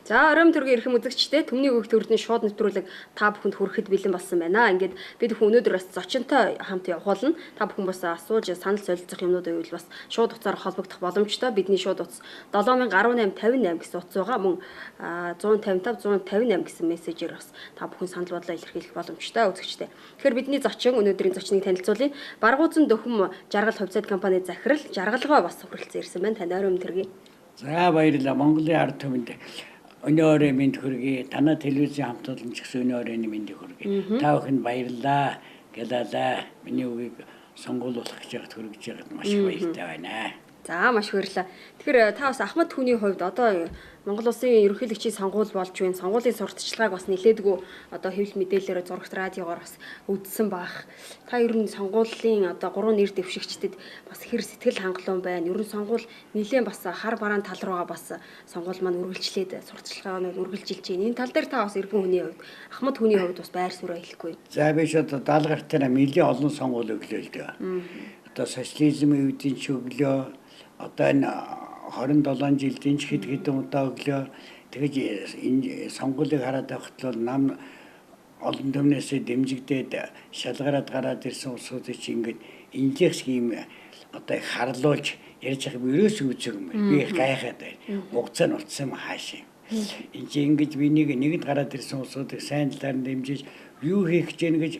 За оройн төргийн эрхэм үзэгчдээ Түмний өвөг төрний шууд нэвтрүүлэг та бүхэнд хүрэхэд бэлэн болсон байна. Ингээд бид бүхэн өнөөдөр бас зочинтой хамт явах болно. Та бүхэн бас асууж санал солилцох юмнуудыг үйл бас шууд утсаар холбогдох боломжтой. Бидний шууд утас 701858 гэсэн утас байгаа. Мөн 155 158 гэсэн мессежээр бас та бүхэн санал бодлоо илэрхийлэх боломжтой үзэгчдээ. Тэгэхээр бидний зочин өнөөдрийн зочныг танилцуулъя. Баргузан төхөм жаргал хувьцаат компани захирал жаргалгоо бас хүрэлцэн ирсэн байна. Танд оройн төргий. За баярлалаа. Монголын ард түмэнд өнөөрөө минь хүргэе. Танай телевизийн хамт олонч гэсэн өнөөрөө минь хүргэе. Та бүхэнд баярлалаа. Гэлалаа. Миний үгийг сонгуулуулах гэж яхад хүргэж яхад маш их баяртай байна. За маш баярлалаа. Тэгэхээр та бас Ахмад түүний хувьд одоо Монгол улсын ерөнхийлөгчийн сонгуул болж байна. Сонгуулийн сурталчилгааг бас нэлээдгүй одоо хэвлэл мэдээлэлээр зурагт радиогоор бас үзсэн баах. Та ер нь сонгуулийн одоо 3 нэр дэвшигчдэд бас хэр сэтгэл хангалуун байна. Ер нь сонгуул нэлээд бас хар бараан тал руугаа бас сонгуул маань үргэлжлээд сурталчилгааг үргэлжилж байна. Энэ тал дээр та бас иргэн хүний хувьд Ахмад түүний хувьд бас байр суурь хэлэхгүй. За би шууд 70 гартаа нэлээд олон сонгуул өглөө л дээ. Одоо социализмын үеийн ч өглөө одоо энэ 27 жилийн ч хэд хэдэн удаа өглөө тэгэж энэ сонгуулийг хараад байхад бол нам олон төмнөөсөө дэмжигдээд шалгараад гараад ирсэн улсуудыг чи ингээд инжекс юм одоо харлуулж ярьж байгаа би ерөөс үзэг юм. Би гайхаад байна. Хугацаа нь утсан юм хаашаа. Энд чи ингэж би нэгд гараад ирсэн улсуудыг сайн талаар нь дэмжиж юу хийх гэж яах гэж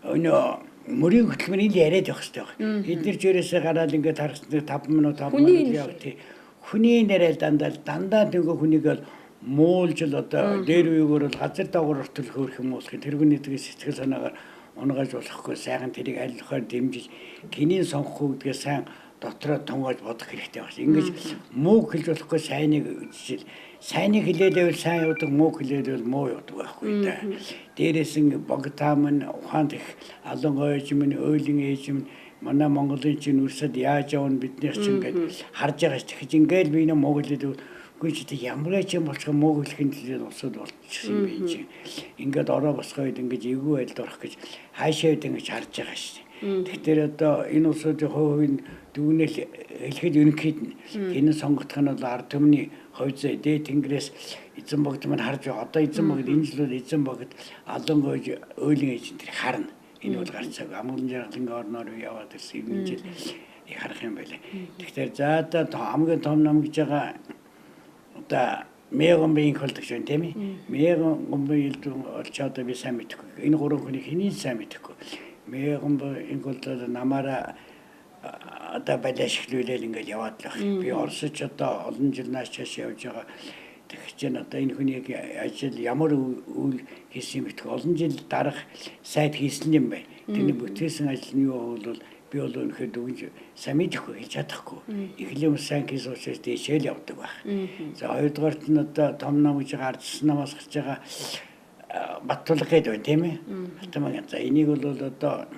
өнөө мөрийн хөтөлбөрийн яриад явах хэрэгтэй. Бид нэр жирээсээ гараад ингээд харахад 5 минут явах тий. Хүний нэрэл дандаа тэнгөө хүнийг бол муулж л одоо дээр үегээр бол газар дагуур өртөлөх хөрх юм уусах тэргүүний тгээс сэтгэл санаагаар унгаж болохгүй сайхан тэрийг аль болохоор дэмжиж гинийн сонгох гэдгээ сайн дотроо тонгоож бодох хэрэгтэй байна. Ингэж муу хэлж болохгүй сайныг үзчихэл сайныг хэлээдэл сайн явдаг муу хэлээдэл муу явдаг байхгүй да. Дээрээс нь богтаам нь ухаанд их алан гойж минь ойлын ээж минь манай Монголын чинь үрсэд яаж явна биднийх чинь ингээд харж байгаа ч тэгж ингээл би нэ муу хэлээд үгүй чи ямар ч юм болчих муу хэлэхин төлөө усууд болчихсон юм би чинь ингээд ороо босгоод ингээд эвгүй байдалд орох гэж хаашаа ингэж харж байгаа шүү. Тэгэхээр одоо энэ улсуудын хувийн дүгнэл хэлэхэд ерөнхийд нь энэ сонгогдох нь бол ард түмний хувь зүй дээд тэнгэрээс эзэн богд маань харж байгаа. Одоо эзэн богд энэ жилүүд эзэн богд алан гойж ойлын ээж тэр харна. Энэ бол гарцаг амгалан жаргалын орноор яваад ирсэн юм жил харах юм байлаа. Тэгэхээр за одоо хамгийн том ном гэж байгаа одоо мэгэн биеийн хөлдөг шүү тийм ээ. Мэгэн гомбын илдэн олж одоо би сайн мэдэхгүй. Энэ гурван хүний хэний сайн мэдэхгүй. Мэгэн биеийн хөлдөд намаараа одоо балиашглүүлэл ингээд яваад л байна. Би орсоч одоо олон жил нааш чааш явж байгаа. Тэгэж одоо энэ хүний ажил ямар үйл хийсэн мэт олон жил дарах сайд хийсэн юм байна. Тэрний бүтээсэн ажил нь юу бол би бол өнөхөд дүгнж сайн мэдэхгүй хийж чадахгүй. Эхлэм сайн хийсэн учраас дээшээ л явдаг байх. За хоёрдугаарт нь одоо том ном гэж гарчсан намаас гарч байгаа Баттулга гэдэг байна тийм ээ. За энийг бол одоо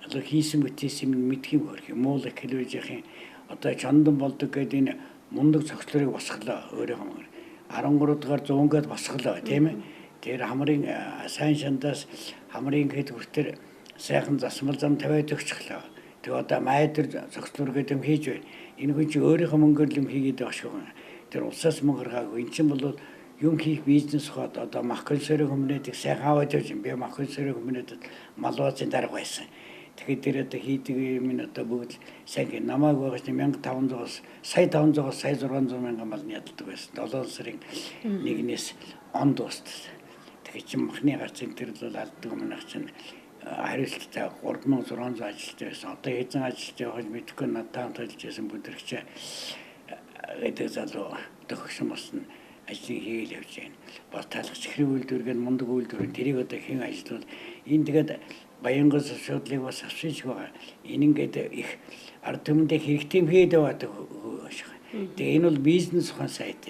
хийсэн бүтээсэн мэдх юм хөрх юм. Муулах хэлвэжийн одоо чондон болдог гэдэг энэ мундаг цогцлорыг босглоо өөрөөр 13 дугаар 100-аад босглоо тийм ээ. Тэр хамрын сайн шандаас хамрын хэд хүртэр сайхан засмал зам тавиад өгчлөө. Тэг одоо майдэр цогцлор гэдэг юм хийж байна. Энэ хүн чи өөрийнхөө мөнгөөр юм хийгээд байгаа шүү. Тэр улсаас мөнгө гаргаагүй. Энд чинь бол юм хийх бизнес хот одоо махын сөрөг хүмүүнэд сайхан аваад явж би махын сөрөг хүмүүнэд малвазын дарга байсан. Тэгэхээр тэр одоо хийдэг юм нь одоо бүгд сайн намайг байгаач 1500-аас сая 500-аас сая 600 мянган малны яддаг байсан. 7 сарын 1-ээс он дуустал. Тэгэхээр чи махны гарцын тэр бол алддаг юм ах чинь хариулттай 3600 ажилттай байсан. Одоо эзэн ажилттай явах мэдэхгүй надад хэлж байсан бүдэрч гэдэг залуу төгсөн болсон ажлыг хийгээл явж байна. Бос талхч хэрэг үйлдвэргээд мундаг үйлдвэр тэрийг одоо хэн ажиллавал энэ тэгээд Баянгос асуудлыг бас авчиж байгаа. Энэ ингээд их ард түмэндээ хэрэгтэй хийдэг байдаг. Тэгээ энэ бол бизнес ухаан сайт.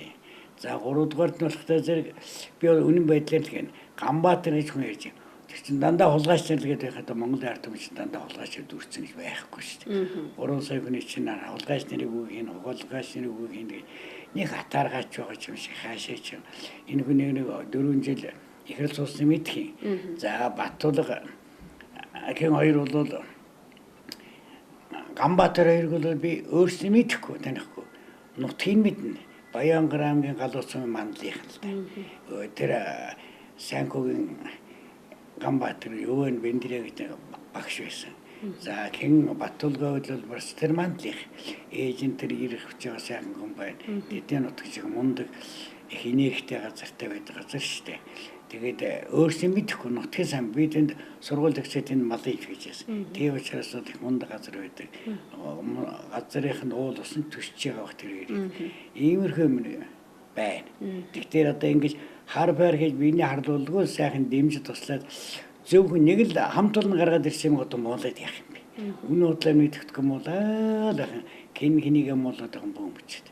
За 3 дугаарт нь болохтой зэрэг би үнэн байдлаар тэгэн Ганбаатар гэж хүн ярьж байна. Тэр чинь дандаа хулгайч гэдэг байхад Монголын ард түмэн чинь дандаа хулгайч дүүрсэн гэж байхгүй шүү дээ. 3 сая хүний чинь хулгайч нарыг үг хийн, хулгайч нарыг үг хийн гэдэг нэг хатааргаач байгаа юм шиг хаашаа ч энэ хүний нэг 4 жил ихрэл суусан мэдхийн. За Баттулга хэн хоёр бол Ганбаатар хоёрыг бол би өөрсдөө мэдэхгүй танихгүй. Нутгийг мэднэ. Баянгар аймгийн Галууцсан мандлынхан л да. Тэр Санкогийн Ганбаатар юу вэ Бэндрэ гэдэг багш байсан. За хэн Баттулгаа бол бас тэр мандлих ээжин тэр ирэх хүч байгаа сайхан хүн байна. Тэдэн нутагч мундаг хинээгтэй газартай байдаг газар штэ. Тэгээд өөрсдөө мэдэхгүй нутгийн сан би тэнд сургууль төгсөөд энэ малын гэж байсан. Тэгээ учраас их мундаг газар байдаг. Газрынх нь уул усан төсч байгаа бах тэр иймэрхүү байна. Тэгэхээр одоо ингэж хар байр гэж биний харлуулгүй сайхан дэмжиж туслаад зөвхөн нэг л хамт олон гаргаад ирсэн юм одоо муулаад яах юм бэ? Үнэ удлаа мэддэхгүй муулаад хэн хэнийг муулаад байгаа юм бөө мөчд.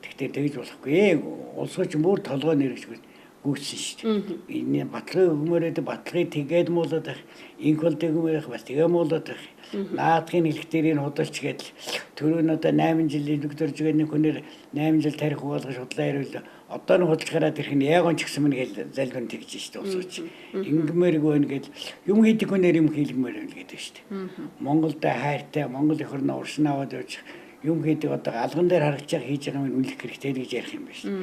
Тэгэхээр тэгж болохгүй. Улсууч мөр толгой нэрэгч гүйсэн шүү дээ. Энэ батлагын өгмөрөөд батлагыг тэгээд муулаад байх. Инкол тэгмээрх бас тэгээ муулаад байх. Наадхын хэлхтэрийн худалч гэдэл түрүү нь одоо 8 жилийн докторж байгаа нэг хүнээр 8 жил тарих угаалгаж худлаа ирвэл одоо нь худалж гараад ирэх нь яг он ч гэсэн мэн гэж залгиун тэгж шүү дээ улсууч. Ингэмээрг байна гэдэл юм хийдэг хүнээр юм хийлгмээр байл гэдэг шүү дээ. Монголд хайртай Монгол эх орно уршин аваад явж юм хийдэг одоо алган дээр харагч байгаа хийж байгаа юм үлэх хэрэгтэй гэж ярих юм байна шүү.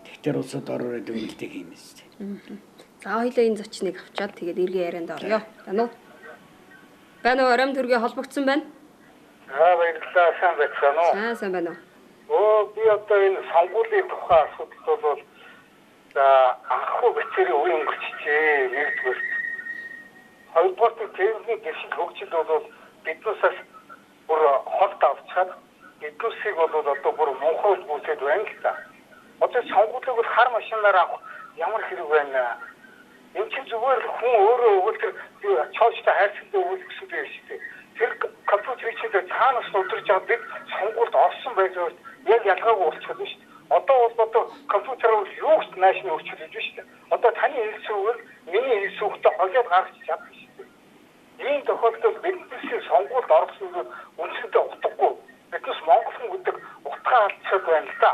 Тэгэхээр улсад ороод үлдэх юм шүү дээ. За хоёлаа энэ зочныг авчаад тэгээд эргээ ярианд орё. Байна уу? Байна уу? Ором төргий холбогдсон байна? Баярлалаа. Сайн байцгаана уу? Сайн байна уу? Би одоо энэ сонгуулийн тухай асуудал бол за анхуу бицэрийн үе өнгөрчихжээ. Нэгдүгээр. Хоёрдугаар техникийн дэвшил хөгжил бол биднээс бүр холт авчаад биднээсийг бол одоо бүр мунхайлж бүсэд байна л да. Одоо сонгуулийг бол хар машинаар авах ямар хэрэг байна? Энэ чинь зүгээр хүн өөрөө өгүүлдэг чоочтой хайрцагтай өгүүлэх гэсэн юм шүү дээ. Тэр компьютерийг чинь цаанаас удирж аваад бид сонгуульд орсон байж байгаа яг ялгаагүй болчиход шүү дээ. Одоо компьютероор юу ч наашны өгчөж шүү дээ. Одоо таны хэлсүүгээр миний хэлсүүхтэй хожоод гаргаж чадах шүү дээ. Ийм тохиолдолд бидний сонгуульд орсон нь үнэндээ утгагүй. Биднес Монгол хүн гэдэг утгаа алдчихад байна л да.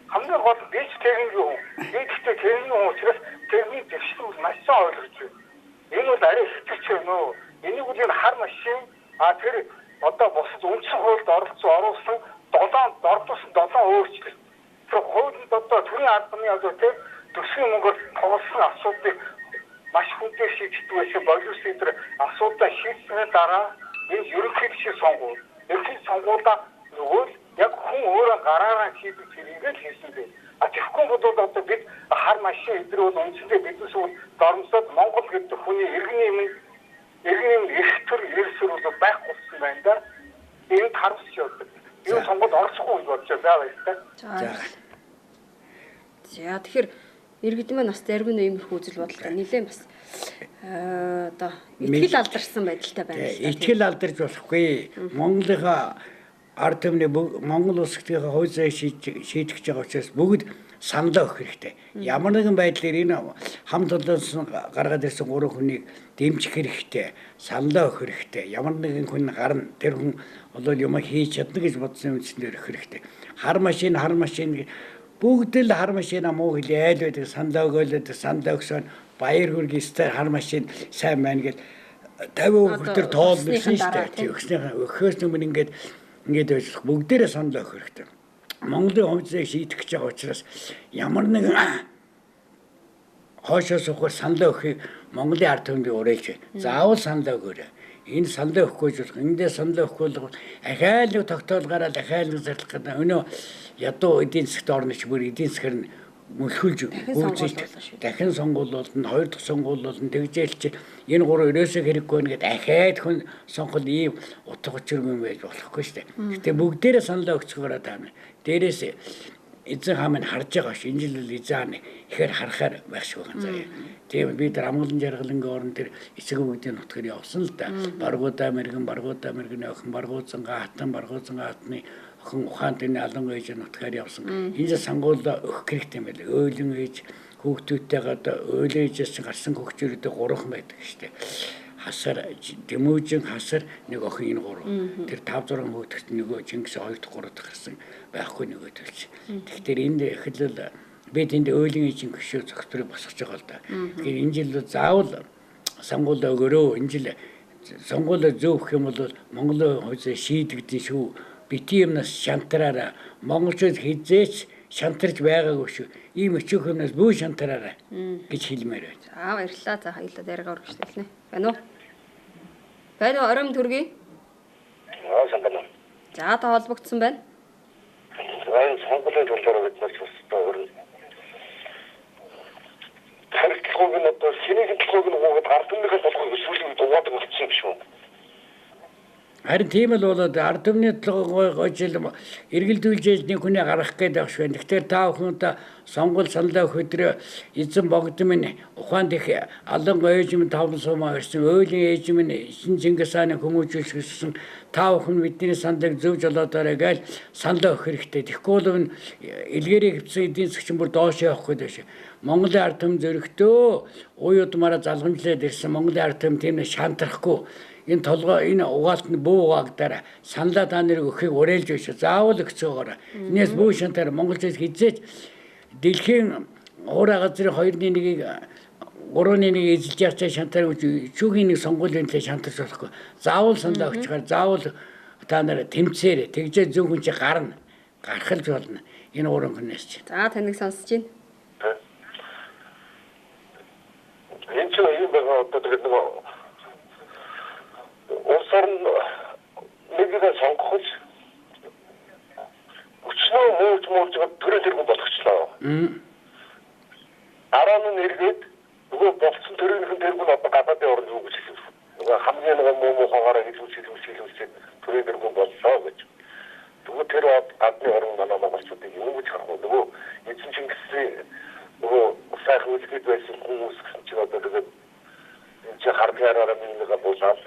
Хамгийн гол бич техник юм. Гэхдээ техник учраас техник дэвшил маш сайн ойлгож байна. Энэ бол арай хэцүү ч юм уу. Энийг үл энэ хар машин тэр одоо бусад үндсэн хуульд оруулсан 7 өөрчлөлт. Тэр хуулинд одоо төрийн албаны одоо тэр төсвийн мөнгөөр тоглосон асуудлыг маш хүнтэй шийддэг байсан. Боловсрол тэр асуудлаа шийдсэний дараа энэ ерөнхийлөгчийн сонгуул. Ерөнхий сонгуулаа нөгөө яг хүн өөрөө гараараа хийдэг зэрэг л хийсэн бэ. Тэгэхгүй бол одоо бид хар машин эдгээр бол үндсэндээ биднес бол дормсод Монгол гэдэг хүний иргэний эрх төр ерсөр бол байхгүй болсон байна да. Энд харамсч явдаг. Энэ сонгуульд орсохгүй болж байгаа юм. За тэгэхээр иргэдэн маань бас зарим нь иймэрхүү үзэл бодолтой нэлээд бас одоо итгэл алдарсан байдалтай байна. Итгэл алдарч болохгүй. Монголынхаа ард түмний Монгол улс төрийн хувь заяа шийдэж байгаа учраас бүгд саналаа өгөх хэрэгтэй. Ямар нэгэн байдлаар энэ хамт олонсон гаргаад ирсэн 3 хүнийг дэмжих хэрэгтэй. Саналаа өгөх хэрэгтэй. Ямар нэгэн хүн гарна тэр хүн бол юм хийж чадна гэж бодсон үндсээр өгөх хэрэгтэй. Хар машин бүгд л хар машина муу хэл айл байдаг саналаа өгөөлөд саналаа өгсөн баяр хүргэе стар хар машин сайн байна гэд 50% хүртэл тоолсон шүү дээ. Өгснөхийн өгөхөөс өмнө ингээд байж бүгдээрээ санал өгөх хэрэгтэй. Монголын хувь заяаг шийдэх гэж байгаа учраас ямар нэгэн хоошоос ухаар санал өгөхийг Монголын ард түмний уриалж байна. Заавал санал өгөөрэй. Энэ санал өгөхгүй болох. Эндээ санал өгөхгүй бол ахаал нэг тогтоол гараад ахаал нэг зарлах гэдэг. Өнөө ядуу эдийн засгт орно ч бүр эдийн засгаар нь мөлхүүлж дахин сонгуул болно, хоёр дахь сонгуул болно. Тэгжээлч энэ 3 ерөөсөө хэрэггүй байна гэдээ ахаад хүн сонгол ийм утга учиргүй юм байж болохгүй шүү дээ. Гэтэ бүгдээрээ саналаа өгцгөөрөө таана. Дээрээс эзэн хаан харж байгаа ш. Энэ жил эзэн ихээр харахаар байх шиг байгаа заяа. Тийм бид амгалан жаргалангийн орон тэр эцэг өвгдийн нутгаар явсан л да. Баргуудаа мэрэгний охин Баргузан хатны охин ухаанд энэ алан ээж нутгаар явсан. Энэ сонгуул өгөх хэрэгтэй юм байл. Өөлөн ээж хүүхдүүдтэйгээ өөлөө ээжээс гарсан хөгчөрөдөө 3 байдаг штэ. Хасар Дэмүүжин хасар нэг охин энэ 3. Тэр 5 6 хүүхдэгт нөгөө Чингис 2 дахь 3 дахь гарсан байхгүй нөгөө төлж. Тэгэхээр энд эхлэл бид энд өөлөн ээжийн гişүү зохицрыг босгож байгаа л да. Тэгэхээр энэ жил заавал сонгуул өгөрөө. Энэ жил сонгуул зөөх юм бол Монголын хувьд шийдэгдэн шүү. Бити юмнаас шантраараа монголчууд хизээч шантарч байгаагүй шүү. Ийм өчөөх юмнаас бүү шантараарай гэж хэлмээр байна. За баярлалаа. За хоёулаа яриагаа өргөжлөлнэ. Байна уу? Байна уу? Ором төргий. Санаа. За та холбогдсон байна. Сонголын төлөөр бид нар ч бас өөр. Харилцагыг нь одоо шинийн төлөвийг нь гоогаад ард түмнийхээ толгойг сүүлийн дугаадаг болчихсон юм шүү. Харин тийм л болоод ард түмний толгой жил эргэлдүүлж нэг хүний гаргах гээд байх шүү. Тэгэхээр та бүхэн сонгол саналаа өдрөө эзэн богд минь ухаанд их алан ээж минь тавлан сумаа ирсэн. Ойлын ээж минь шин Чингис хааны хүмүүжүүлсэн. Та бүхэн бидний саналыг зөв жолоодорой гэж саналаа өгөх хэрэгтэй. Тэгэхгүй бол илгээрээ хэвсэн эдийн засгийн бүр доош явах гээд байна. Монголын ард түмэн зөрөгтөө уй удмаараа залгамжлаад ирсэн Монголын ард түмэн тийм нэг шантрахгүй энэ толгой энэ угаалтны буу угаагдаараа саналаа та нарыг өгөхийг уриалж биш. Заавал өгцөөгөөрэй. Энэс бүү шантаар монголчууд хизээж дэлхийн уураа газрын 2-1-ийг 3-1-ийг эзэлж явж шантаар чүүгийн нэг сонгуулийн төлөө шантарч болохгүй. Заавал саналаа өгчгаар заавал та нараа тэмцээрэй. Тэгжээ зөв хүн чи гарна. Гарахлж болно. Энэ ууран хүнээс чинь. За таныг сонсож байна. Энэ ч юм байгаа одоо тэгээд нэг улс орн нэгийг сонгох өчнөө мууж төрөл тэргүүн болгочлоо. Араа нь эргээд нөгөө болцсон төрөлийнхэн тэргүүн одоо гадаадын орнд юу гэж хэлсэн. Нөгөө хамгийн нэг муу хогоороо хэлүүлээд төрөл тэргүүн боллоо гэж. Нөгөө тэр гадны орн манай монголчуудыг юу гэж харах вэ? Нөгөө эзэн Чингисийн нөгөө сайхан үлдээд байсан хүмүүс гэсэн чинь одоо тэгээд энэ чи хардгаараа минийга болоод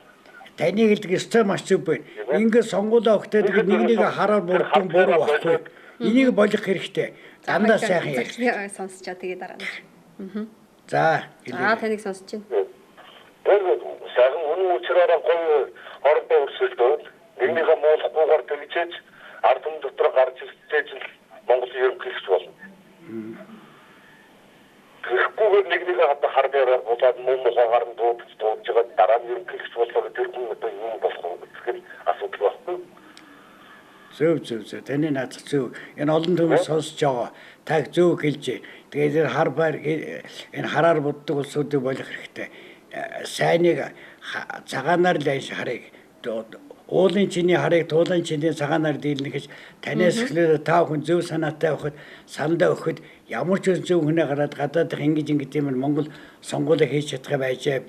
Таны хэлдэг ёстой маш зөв байна. Ингээд сонгуулаа өгтөө тэгээд нэг хараар бүрдэн буруу байхгүй. Энийг болох хэрэгтэй. Дандаа сайхан ярь. Сонсчоо тэгээ дараа нь. За. За таныг сонсож байна. Тэгээд сайхан үнэн учраас гоё ордоо өрсөлдөөд нэгнийхээ муулахгүйгээр тэгжээж ард түмэн дотор гарч ирсэж Монгол ерөнхийлөгч болно. Тэгэхгүйгээр нэгнийхээ одоо хардаараа болоод муухагаар нь дуудаж байгаа дараа нь ерөнхийлөгч болоод тэр хүн одоо юу болох вэ гэхээр асуудал байхгүй. Зөв. Таны наадах зөв. Энэ олон түмээс сонсож байгаа. Та зөв хэлж. Тэгээд энэ хараар буддаг улсуудыг болох хэрэгтэй. Сайныг цагаанаар л анш харыг. Уулын чиний харыг туулын чиний цагаанаар дийлнэ гэж танаас эхлээд та хүн зөв санаатай байхад сандаа өгөхөд ямар ч зөв хүнээ гараад гадаадах ингэж юм Монгол сонгуулийг хийж чадах байжээ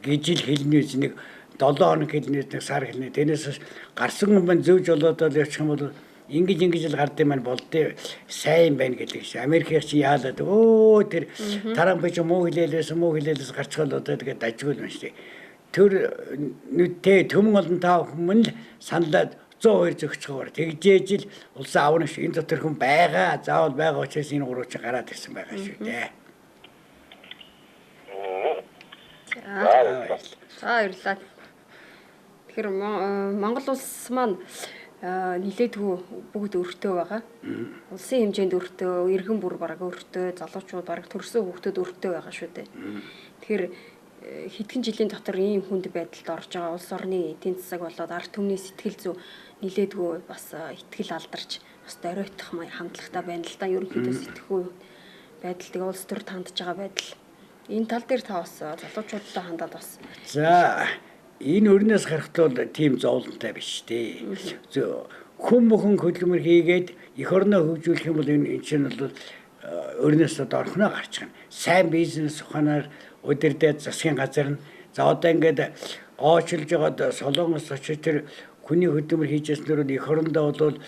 гэж л хэлнээс нэг 7 хоног хэлнээс нэг сар хэлнэ. Тэрнээс гарсан хүн зөв жолоодол явчих юм бол ингэж л гардыг маань болдё сайн байна гэдэг шиг. Америкийн чи яалаад тэр Трамп ч муу хэлээлээс гарчгаал одоо тэгээд дажгүй юм шиг. Тэр нүдтэй төмөн олон таа хүмүүс л саналаад 102 зөгчгөөр тэгжээж л улсын авна шүү. Энэ дотор хүн байгаа. Заавал байгаа учраас энэ гурав чи гараад ирсэн байгаа шүү дээ. За баярлалаа. Тэгэхээр Монгол улс маань нилээдгүй бүгд өртөө байгаа. Улсын хэмжээнд өртөө, иргэн бүр бараг өртөө, залуучууд бараг төрсөн хүүхдүүд өртөө байгаа шүү дээ. Тэгэхээр хэдхэн жилийн дотор ийм хүнд байдалд орж байгаа улс орны эдийн засаг болоод ард түмний сэтгэл зүй нилээдгүй бас итгэл алдарч бас оройтох хандлагатай байна л да. Ерөнхийдөө сэтгэхгүй байдал улс төрд хандж байгаа байдал. Энэ тал дээр та бас залуучуудтай хандаад бас. За энэ өрнөөс гарахтал тийм зовлонтой биш дээ. Хүн бүхэн хөдөлмөр хийгээд эх орноо хөгжүүлэх юм бол энэ чинь бол өрнөөс орхноо гарч байгаа. Сайн бизнес ухаанаар удирдах засгийн газар нь за одоо ингээд оочлж байгаад Солонгос очиж тэр хүний хөдөлмөр хийж яснээр эх орондоо бол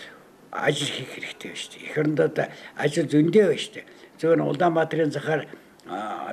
ажил хийх хэрэгтэй байна шүү дээ. Эх орондоо ажил зөндөө байна шүү дээ. Зөвхөн Улаанбаатарын захаар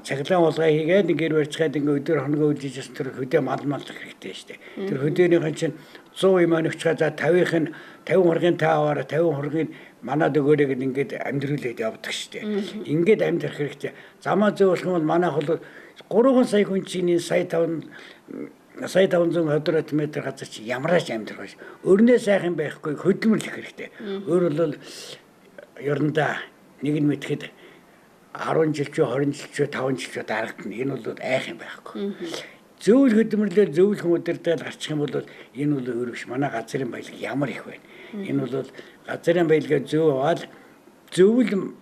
цахилгаан болгоо хийгээд гэр барьцгаад ингээд өдөр хоногоо үдиж ясан тэр хөдөө маллах хэрэгтэй шүү дээ. Тэр хөдөөнийхэн чинь 100 юм өгчгаа за 50-ийнх нь 50 хоргийн тааваар 50 хоргийн манад өгөөрэй гэд ингээд амьдруулээд явдаг шүү дээ. Ингээд амьдрах хэрэгтэй. Замаа зөвөх юм бол манайх бол 3 сая хүн чинь сая 500 квадрат метр газар чи ямарч амьдрах биш. Өрнөө сайхан байхгүй хөдөлмөрлөх хэрэгтэй. Өөр бол ерөндөө нэг нь мэдхэд 10 жил ч 20 жил ч 5 жил ч дарагдана. Энэ бол айх юм байхгүй. Зөвл хөдөлмөрлөөр зөвл хүн удирдаад гарчих юм бол энэ бол өөр биш. Манай газрын баялаг ямар их байна. Энэ бол газрын баялгаа зөв аваад зөвл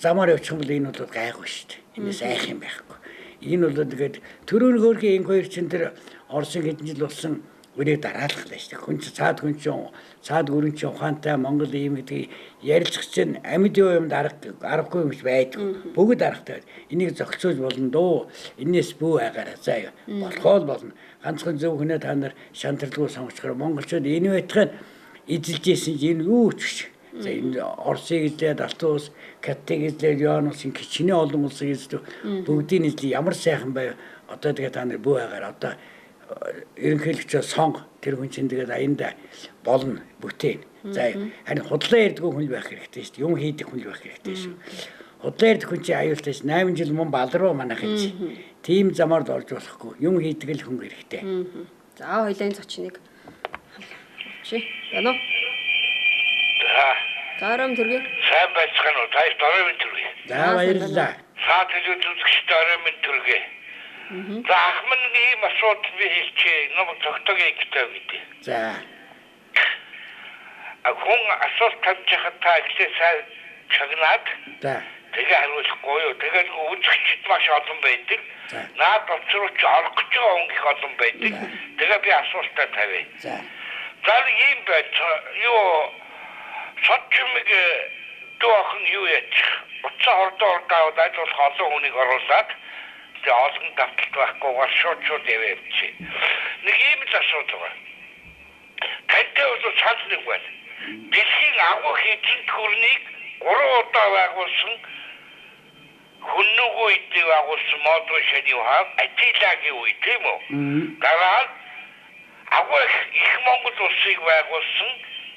замаар явчих юм бол энэ бол гайгүй шүү дээ. Энэс айх юм байхгүй. Энэ бол тэгээд төрөөр хөөрхийн энэ хоёр чинь тэр Орсын хэдэн жил болсон үрээ дараалахлаа шүү дээ. Хүн чинь цаад гүрэн чинь ухаантай Монгол ийм гэдэг ярилцах чинь амьд юм аргагүй юмч байдаг. Бүгд аргатай. Энийг зохицуулж болно дөө. Энээс бүү агаараа. За болохоо л болно. Ганцхан зөв хүнээ та нар шантарлагуу сонгочхоор монголчууд энэ байтхан эзэлж ийсэн энэ юу ч биш. За энэ Орсыг эзлээд Алтан улс, Каттыг эзлээд Юанусын кичнээ олон улсыг эзлэв. Бүгдийн эзлээ ямар сайхан байв. Одоо тэгээ та нар бүү агаар одоо ерөнхийлөгчөө сонго тэр хүн чинь тэгээд аянда болно бүтээн. За харин худлаа ярьдгүй хүн байх хэрэгтэй шүү дээ. Юм хийдэг хүн байх хэрэгтэй шүү. Худлаа ярьдаг хүн чинь аюултай шүү. 8 жил мөн балруу манайх хийж. Тим замаар орж болохгүй. Юм хийдэг л хүн хэрэгтэй. За хоёлаа энэ зочныг чи яно. Дарам төргий. Сайн байцгаана уу? Таяс дарамын төргий. За баярлалаа. Саад үзэгч дарамын төргий. За ахмад ийм асуудал би хэлчихээ. Ном тогтоогийн гэдэг үү? За. Хүн асуулт тавьж хахад та ихтэй сайн чагнаад. За. Тэгээ хариулахгүй юу? Тэгээд үзэгчд маш олон байдаг. Наад боцрууч орох гэж байгаа хүн их олон байдаг. Тэгээ би асуултаа тавья. За. За ийм байц юу сочмиг доохон юу яач. Уцаа ордоо дайдуулах олон хүнийг оруулаад тэгээ олон давталт байхгүйгээр шууд явээвчи. Нэг ийм л асуудал байна. Тантай бол санал нэг байна. Дэлхийн агуу хийцэн төрнийг 3 удаа байгуулсан хүннүгөө идэх байгуулсан модон шаны хаа Атилагийн үе тийм үү? Дараа агуу их Монгол улсыг байгуулсан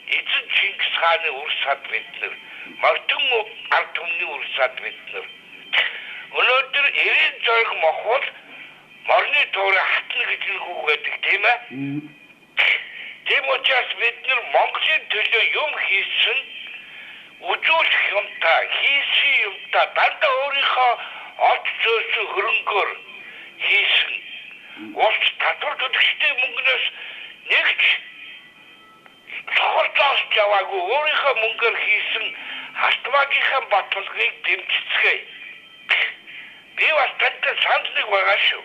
эзэн Чингис хааны үр сад биднэр Мартин ард түмний үр сад биднэр өнөөдөр 90 зориг мохол морны туурай хатна гэж үгүйдэг тийм ээ. Тийм учраас бид нар Монголын төлөө юм хийсэн үзүүлэх юмтай хийсэн юмтай дандаа өөрийнхөө олд зөөсөн хөрөнгөөр хийсэн улс татвар төлөгчдийн мөнгнөөс нэгч сохолцоос яваагүй өөрийнхөө мөнгөөр хийсэн халтмаагийнхаа баталгыг дэмжицгээе. Би бас тантай санал нэг байгаа шүү.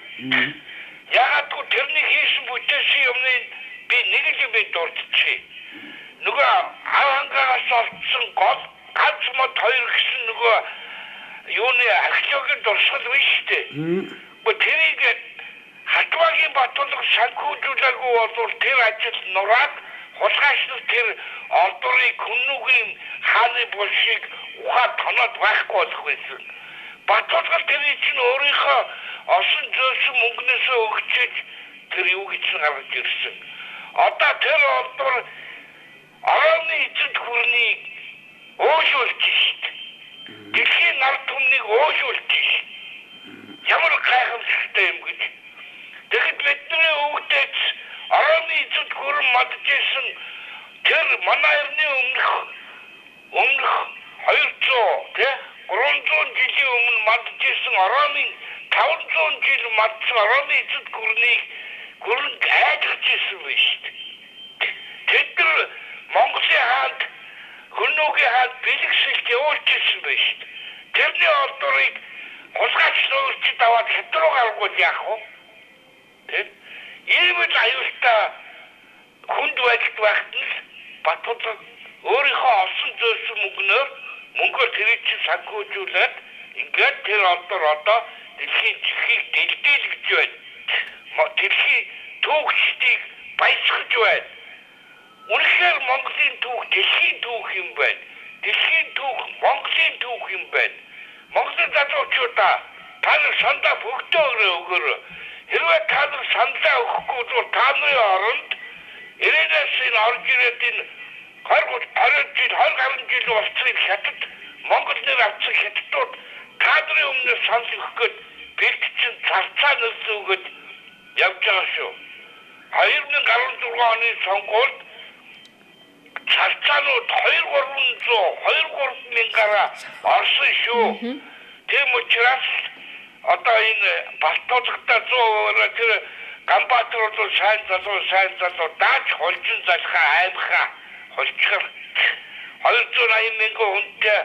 Яагаад гэвэл тэрний хийсэн бүтээсэн юмны би нэг л юм дурдчихъя. Нөгөө авангаас олдсон гол ганц мод хоёр гэсэн нөгөө юуны археологийн дурсгал биш шүү дээ. Тэрийг халтмаагийн баталга санхүүжүүлээгүй бол тэр ажил нураад хулгайчлал тэр олдорыг хүннүгийн хааны булшиг ухаад тоноод байхгүй болох байсан. Баталгал тэрий чинь өөрийнхөө осон зөөсөн мөнгнөөс өгчөж тэр юу гэж гаргаж ирсэн. Одоо тэр олдор орооны эзэд хүрнийг өөшүүлж шít. Дэлхийн нарт түмнийг өөшүүлж шít. Ямар гайхамшигтай юм гэж. Тэгэхэд бидний өвгдөөс орооны эзэд хүрэн мадчихсан тэр манай эртний өмнөх 200 тий 300 жилийн өмнө мадчихсан орооны 500 жил мадсан орооны эзэд хүрэн айдгаж ирсэн биш. Тэд Монголын хаанд хүннүгийн хаанд бэлгшилт явуулчихсан биш. Тэрний олдорыг хулгайч нөөрчд аваад хэтрүү гаргуул яах вэ? Тэг? Ийм л аюултай хүнд байдалд байхад нь Батболон өөрийнхөө олсон зөөсөн мөнгөөр тэрийг чинь санхүүжүүлээд ингээд тэр олдор одоо дэлхийн чихийг дэлдэлгэж байна. Дэлхийн түүхчдийг баясгаж байна. Үнэхээр Монголын түүх дэлхийн түүх юм байна. Дэлхийн түүх Монголын түүх юм байна. Монголын залуучуудаа та нар сандаа бүгдөө өгөөрэй. Хэрвээ та нар сандаа өгөхгүй бол та нарын оронд ирээдүйс энэ орж ирээд энэ 20 жил болцсон хятад Монгол нэр авсан хятадууд та нарын өмнө санал өгөх гээд бэлтгэн зарцаа нөлөөгөөд явж байгаа шүү. 2016 оны сонгуульд цалцаанууд 2-3 мянгараа орсон шүү. Тийм учраас одоо энэ Балтоцогтой 100% тэр Ганбаатар бол сайн залуу дааж холжин залхаа аймхаа холчгор 280 мянган хүнтэй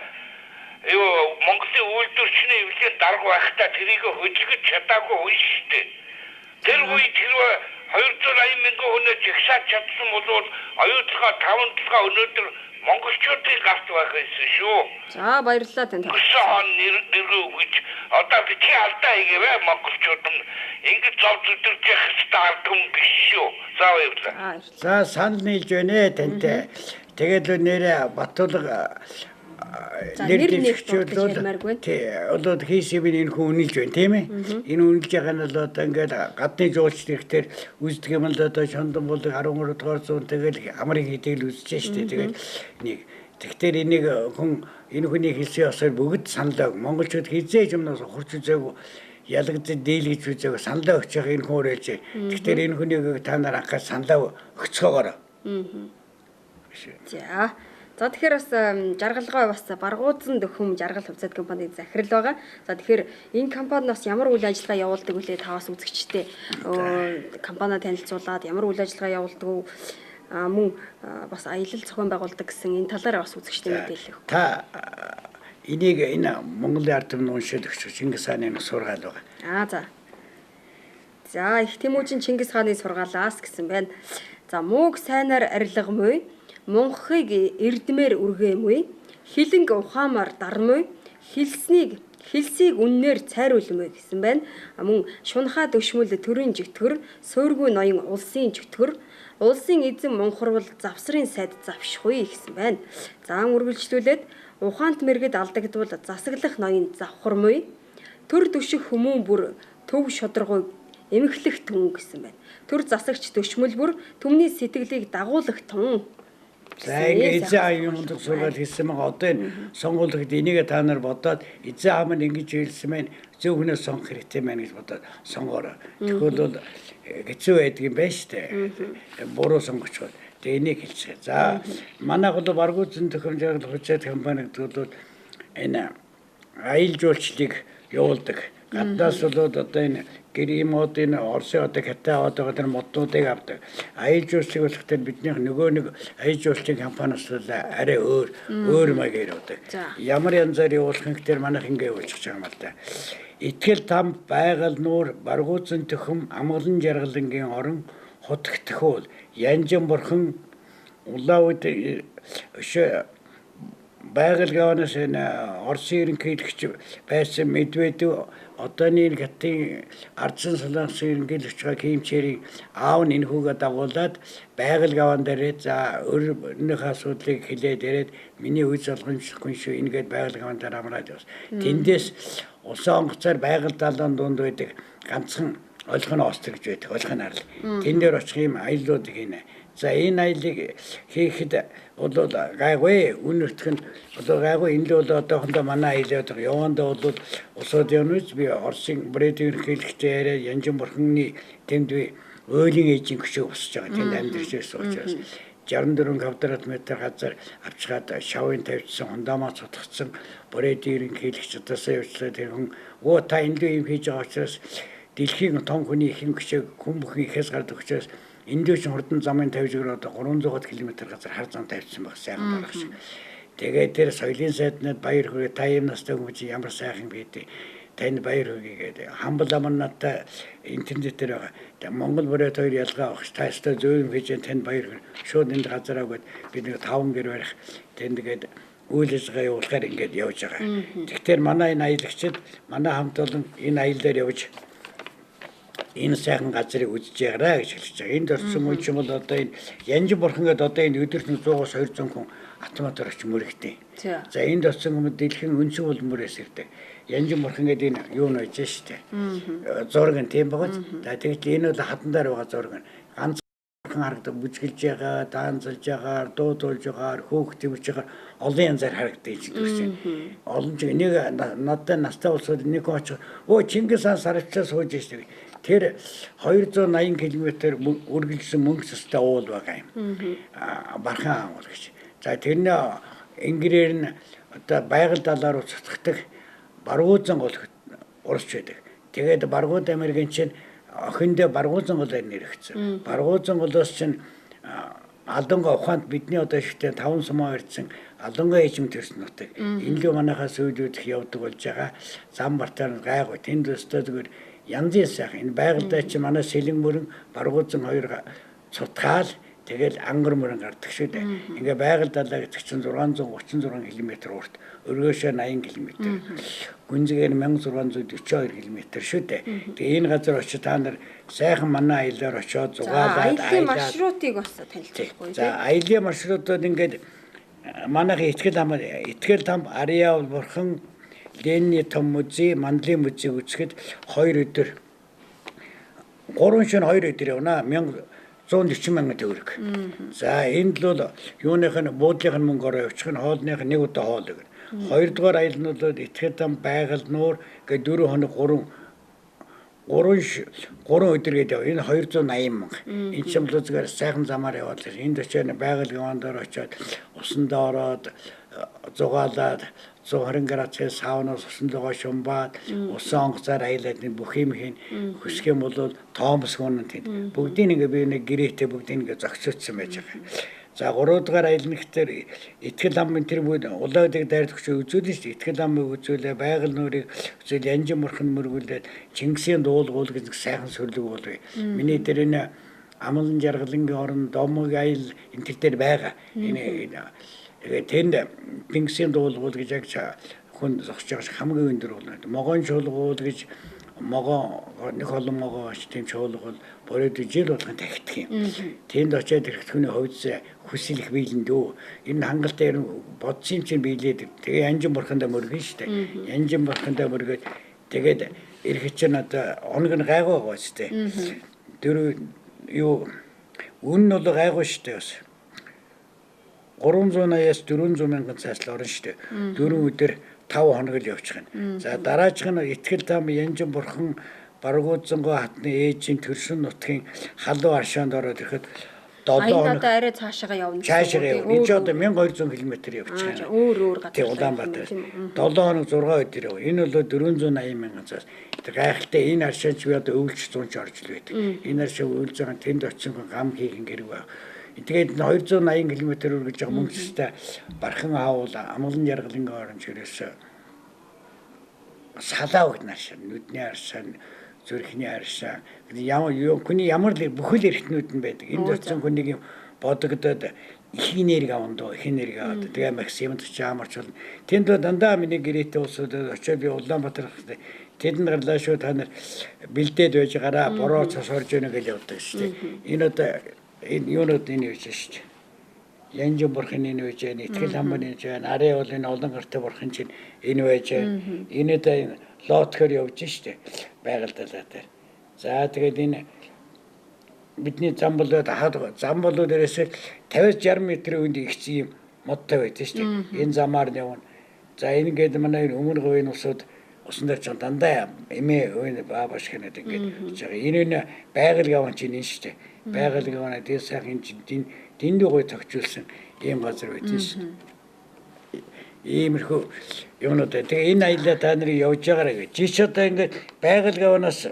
юу Монголын үйлдвэрчний эвлэлийн дарга байхдаа тэрийг хөдөлгөж чадаагүй хүн шүү дээ. Тэр үед тэр 280 мянган хүнээ жигсаад чадсан бол оюутлага 5 толгой өнөөдөр монголчуудын гарт байх байсан шүү. За баярлалаа тань. Өсөн нэргүй гэж одоо би чи алдаа хийгээвэ монголчууд нь ингэж зов зүдэрж явах стартум биш шүү. За баярлалаа. За санал нийлж байна тантай. Тэгээд нэрэ Батулга нэр дэвшүүлээд одоо хийсэвэн энэ хүн үнэлж байна тийм ээ. Энэ үнэлж байгаа нь л одоо ингээд гадны жуулч нэрхтэр үздэг юм л одоо шондон болдог 13 дугаар зуун тэгэл амрыг хийдэг л үзэж штэ. Тэгээд нэг тэгэхээр энийг хүн энэ хүний хэлсэн ёсоор бүгд саналаа монголчууд хизээж юмнаас хурц үзээгүй ялгаж дийлгэж үзээгүй саналаа өгч байгаа энэ хүн өрөөж. Тэгэхээр энэ хүнийг та нар анхаа саналаа өгцгөөгөөр. За тэгэхээр бас жаргалгой бас Баргузан төхөм жаргал хувьцаат компанид захирал байгаа. За тэгэхээр энэ компани бас ямар үйл ажиллагаа явуулдаг вүлээ та бас үзэгчтэй компани танилцуулаад ямар үйл ажиллагаа явуулдаг мөн бас аялал зохион байгуулдаг гэсэн энэ талаараа бас үзэгчтэй мэдээлэл өгөх. Та энийг энэ Монголын ард түмний уншаад өгч Чингис хааны сургаал байгаа. За их Тэмүүжин Чингис хааны сургаалаас гэсэн байна. За мууг сайнаар арилгамүй Монхыг эрдмээр үргэмүй, хилэнг ухаамаар дармүй, хилсийг үннээр цайруулмүй гэсэн байна. Мөн шунхаа дөшмөл төрийн жигтгэр, сөөргүй ноён улсын жигтгэр, улсын эзэн монхорвол завсрын сайд завшихуй гэсэн байна. Заан үргэлжлүүлээд ухаант мэргэд алдагдвал засаглах ноён завхармүй, төр дөших хүмүүн бүр төв шодрогоо эмхлэх түн гэсэн байна. Төр засагч дөшмөл бүр түмний сэтгэлийг дагуулах тун. За ингээд эзэн юмд сургаал хийсэн байгаа. Одоо энэ сонгуулагт энийг та нар бодоод эзэн аав нь ингэж хэлсэн мэн зөв хүнээс сонгох хэрэгтэй мэн гэж бодоод сонгоорой. Тэгвэл бол хэцүү байдаг юм байна шүү дээ. Буруу сонгочихвол. Тэгээ энийг хэлцгээ. За манай бол Баргузан төхөм жаргал хувьцаат компанид бол энэ аялал жуулчлалыг явуулдаг. Гаднаас бол одоо энэ гэрэмод энэ Орсын одоо Китай одоо тэр моднуудыг авдаг. Аялал жуулчлал болохтой биднийх нөгөө нэг аялал жуулчлалын компаниас бол арай өөр маягаар явдаг. Ямар янзаар явуулах гэхээр манайх ингэ явуулчих байгаа юм л да. Итгэл там байгаль нуур Баргузан төхөм амгалан жаргалангийн орон хотгтхуул янжин бурхан улаауд байгаль гавнаас энэ Орсын ерөнхийлөгч байсан Медведев одооний хятадын ардсан солонгосын ерөнхийлөгч Кимчэрийн аав нь энэ хүүгээ дагуулад байгаль гаван дээрээ за өөрийнхөө асуудлыг хэлээд ирээд миний үе залгамжлахгүй шүү ингээд байгаль гаван дээр амраад явсан. Тэндээс улсын онгоцоор байгаль далайн дунд байдаг ганцхан олхон ост гэж байдаг олхон арал. Тэн дээр очих юм аяллууд хийнэ. За энэ аяллыг хийхэд бол гайгүй үнэртэх нь одоо гайгүй энэ л бол одоохондоо манай аялаад явандаа бол усууд явнуус би Орсын брэдийн ерөнхийлөгчтэй яриад янжин бурхны тэнд би ойлын эжийн хөшөө босч байгаа тэнд амьдрчээс учраас 64 квадрат метр газар авчгаад шавын тавьчихсан хундамаа цутгацсан брэдийн ерөнхийлөгч удаасаа явуулаад тэр хүн та энэ л юм хийж байгаа учраас дэлхийн том хүний ихэнх хөшөө хүн бүхэн ихээс гардаг учраас эндөө ч хурдан замын тавьж өгөөд 300 км газар хар зам тавьчихсан байх сайхан болох шиг. Тэгээд тэр соёлын сайднууд баяр хүрээ та юм настай хүмүүс ямар сайхан гэдэг танд баяр хүрээ хамбал амнатаа интернетээр байгаа. Монгол бүрээд хоёр ялгаа авах та өстө зөв юм хийж танд баяр хүрээ. Шууд энд газараа гээд бид нэг 5 гэр барих тэнд гээд үйл ажиллагаа явуулахаар ингээд явж байгаа. Тэгэхээр манай энэ аялагчид манай хамт олон энэ аялал дээр явж энэ сайхан газрыг үзэж яграа гэж хэлж байгаа. Энд орсон үе чинь бол одоо энэ янжин бурхан гэдэг одоо энэ өдөрт 100-аас 200 хүн автоматар очиж мөрөгтэй. За энд орсон хүмүүс дэлхийн өнцөг улмөрөөс ирдэг. Янжин бурхан гэдэг энэ юу нэж штэ. Зураг нь тийм байгаа. За тэгвэл энэ бол хатандар байгаа зураг нь. Ганц бурхан харагдаг бүжгэлж байгаа, даанзалж байгаа, дуудуулж байгаа, хөөх төвж байгаа олон янзаар харагддаг юм шиг. Олон ч нэг надад настай улсууд нэг очих. Чингис хаан сарвчаас сууж штэ. Тэр 280 км үргэлжлсэн мөнгө цастай уул байгаа юм. Бархан уул гэж. За тэрний ингэрээр нь одоо байгаль далаар уцтдаг Баргузан гол урсч байдаг. Тэгээд Баргууд Америкийн чинь охиндөө Баргузан голоор нэрэгдсэн. Баргузан голоос чинь Алдангаа ухаанд бидний одоо шигтэй 5 сумаа ирсэн Алдангаа эзэм төрсөн нутаг. Энэ л манайхаас үйлдэх явдаг болж байгаа. Зам бартаар гайгүй тэнд өстой зүгээр янзын сайхан энэ байгальтай чи манай сэлэн мөрөн Баргузан хоёр цутгаал тэгэл ангар мөрөн гардаг шүү дээ. Ингээ байгаль далаа гэдэг чинь 636 км урт, өргөөшөө 80 км. Гүнзгээр 1642 км шүү дээ. Тэгээ энэ газар очиж та нар сайхан манай аялаар очиод зугаалаад аялын маршрутыг бас танилцуулахгүй. За аялын маршрутууд ингээд манайхын итгэл там Ариа бурхан Ленний том музей, Мандлын музейг үзэхэд 2 өдөр 3 шөнө 2 өдөр явна. 140 мянган төгрөг. За энд л бол юуных нь буудлынх нь мөнгөөр явуучих нь хоолных нь нэг удаа хоол өгнө. Хоёрдугаар аялал нь бол итгэл там байгаль нуур гэ 4 хоног 3 өдөр гээд яв. Энэ 280 мянга. Энэ ч юм бол зүгээр сайхан замаар яваад энд очиад байгаль гавандаар очиод усандаа ороод зугаалаад 120 градусээс саунаас усан логоо шумбаад усан онгоцоор аялаад бүх юм хийн хүсэх юм бол тоомс гонон тийм бүгдийг ингээ би нэг гэрээтэй бүгдийг ингээ зогсоочсон байж байгаа. За 3 дугаар аялал нэгтэр итгэл амын тэр бүгд улаадаг дайрдагч үзүүлнэ шүү дээ. Итгэл амыг үзүүлээ, байгаль нуурыг үзүүл, янжин мөрхөн мөргүүлээд Чингисийн дуулгуул гэж сайхан сөрлөг болвэ. Миний тэр энэ амлан жаргалангийн орон домог аялал энэ төр дээр байгаа. Тэнд Чингисийн дуулгуул гэж яг хүн зогсож байгаа хамгийн өндөр болно. Могон шулгуул гэж нэг олон могоо тийм чуулгал бороод жил болгон тахиддаг юм. Тэнд очиад ирэх хүний хувьд хүсэлх биелэндөө энэ хангалттай бодсон юм чинь биелээд тэгээ янжин бурхандаа мөргөн штэ. Янжин бурхандаа мөргөөд тэгээд ирэх чинь одоо оног нь гайгүй байгаа штэ. Тэр юу үн нь бол гайгүй штэ бас. 380-аас 400 мянган цааслаа орно штэ. 4 өдөр 5 хоног л явчихна. За дараачих нь итгэл там янжин бурхан Баргузангой хатны ээжийн төрсөн нутгийн халуун аршаанд ороод ирэхэд 7 хоног арай цаашаа явна. Цаашаа явна. Энэ ч одоо 1200 км явчихна. Өөр газар. Тэг Улаанбаатар. 7 хоног 6 өдөр яв. Энэ бол 480 мянган цаас. Гайхалтай энэ аршаанд би одоо өвлж 100 ч орж л байдаг. Энэ аршаа өвлж байгаа тэнд очин гам хийгэн гэрэг баг. Тэгээд 280 км үргэлж байгаа мөнгөстэй бархан аавал амгалан жаргалангийн орон чирээс салаа өгнөш нүдний аршаа зүрхний аршаа хүний ямар л бүхэл эрхтнүүд нь байдаг. Энд очсон хүнийг юм бодогдоод их энерги авандаа их энерги аваад тэгээ максимум чамарч болно. Тэнд дандаа миний гэрээтэй улсууд очиод би Улаанбаатар тэдэнд гарлаа шүү та нар бэлдээд байж гараа бороо цос орж ийнэ гэж явдаг шүү дээ. Энэ одоо энэ юунод энэ үеж шүү дээ. Янжин бурхан энэ үеж, итгэл хамбан энэ үеж, арай бол энэ олон гартай бурхан чинь энэ үеж, энэ дэ лотхор явж шүү дээ. Байгаль далаа дээр. За тэгээд энэ бидний зам болоод зам болоод дээрээс 50-60 м үнд ихсэн юм модтой байдаг шүү дээ. Энэ замаар явна. За энэ гээд манай өмнө говийн усууд усан дээр ч дандаа эмээ өвн баабаш хэнэд ингээд жаа энэ байгаль гаван чинь энэ шүү дээ. Байгаль гаван дээр сайхан дэндүү гой тогтжуулсан ийм газар байдсан шүү дээ. Иймэрхүү юмнууд тэгээ энэ аялал та нарыг явж байгаарай гэж. Жиш одоо ингээд байгаль гаванаас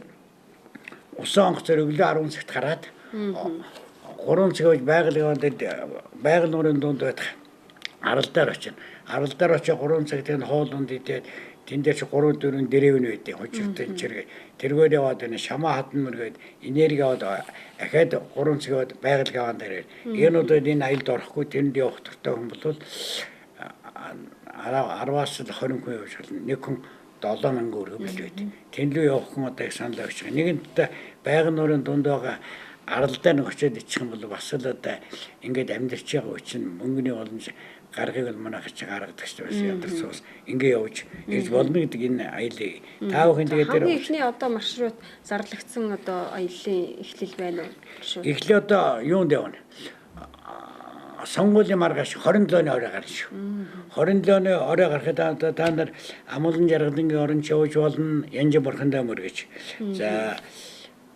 усан онгоцоор өглөө 10 цагт гараад 3 цаг байж байгаль гаван дээр байгаль нуурын дунд байх аралдаар очино. Аралдаар очиж 3 цагт энэ хоол унд идээд тэндээ чи 3-4 дэрээвэн байдیں۔ Хожиртой чиргээ. Тэргээр яваад энэ шамаа хатан мөргээд энерги аваад ахаад 3 цаг яваад байгаль гаван дээр. Энүүдээ энэ аялд орохгүй тэнд явах төртэй хүн бол 10-аас 20 хүн явж болно. Нэг хүн 7000 өргөв бил байд. Тэнд лөө явах хүн одоо их санал авч байгаа. Нэгэнтээ байгаль нуурын дунд байгаа аралдаа нэг очиод ичих юм бол бас л одоо ингээд амьдарч байгаа үчин мөнгөний боломж гаргыг бол манайх чи гаргадаг шүү дээ. Ядарсуус ингээ явж ирж болно гэдэг энэ аялыг та бүхэн тэгээд тэр эхний одоо маршрут зарлагдсан одоо аяллаа эхлэл байна уу? Эхлээ одоо юунд явна? Сонгуулийн маргааш 27-ны орой гарна шүү. 27-ны орой гарахад та нар амгалан жаргалангийн оронч явж болно. Янжин бурхандаа мөргөж. За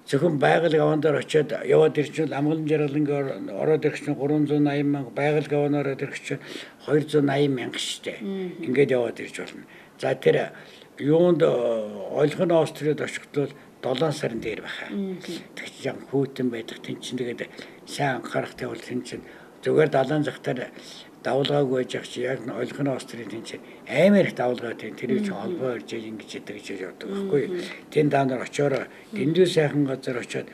зөвхөн байгаль гаванаар очиод яваад ирчихвэл амгалан жаргалангийн ороод ирэх чинь 380 мянга, байгаль гаванаар ороод ирэх чинь 280 мянга штэ. Ингээд яваад ирж болно. За тэр юунд ойлгоно Австрид очихдол 7 сарын дээр байхаа. Тэг чинь хүүтэн байдаг. Тэн чинь тэгээд сайн анхаарахтай бол тэн чинь Зүгээр далайн захтар давлгаагүй байж чи яг ойлгоно острын тэнцээ амар их давлгаа тийм тэр чинь холбоо ирж ингэж яддаг гэж явдаг байхгүй. Тэн даа нар очоор дэндүү сайхан газар очоод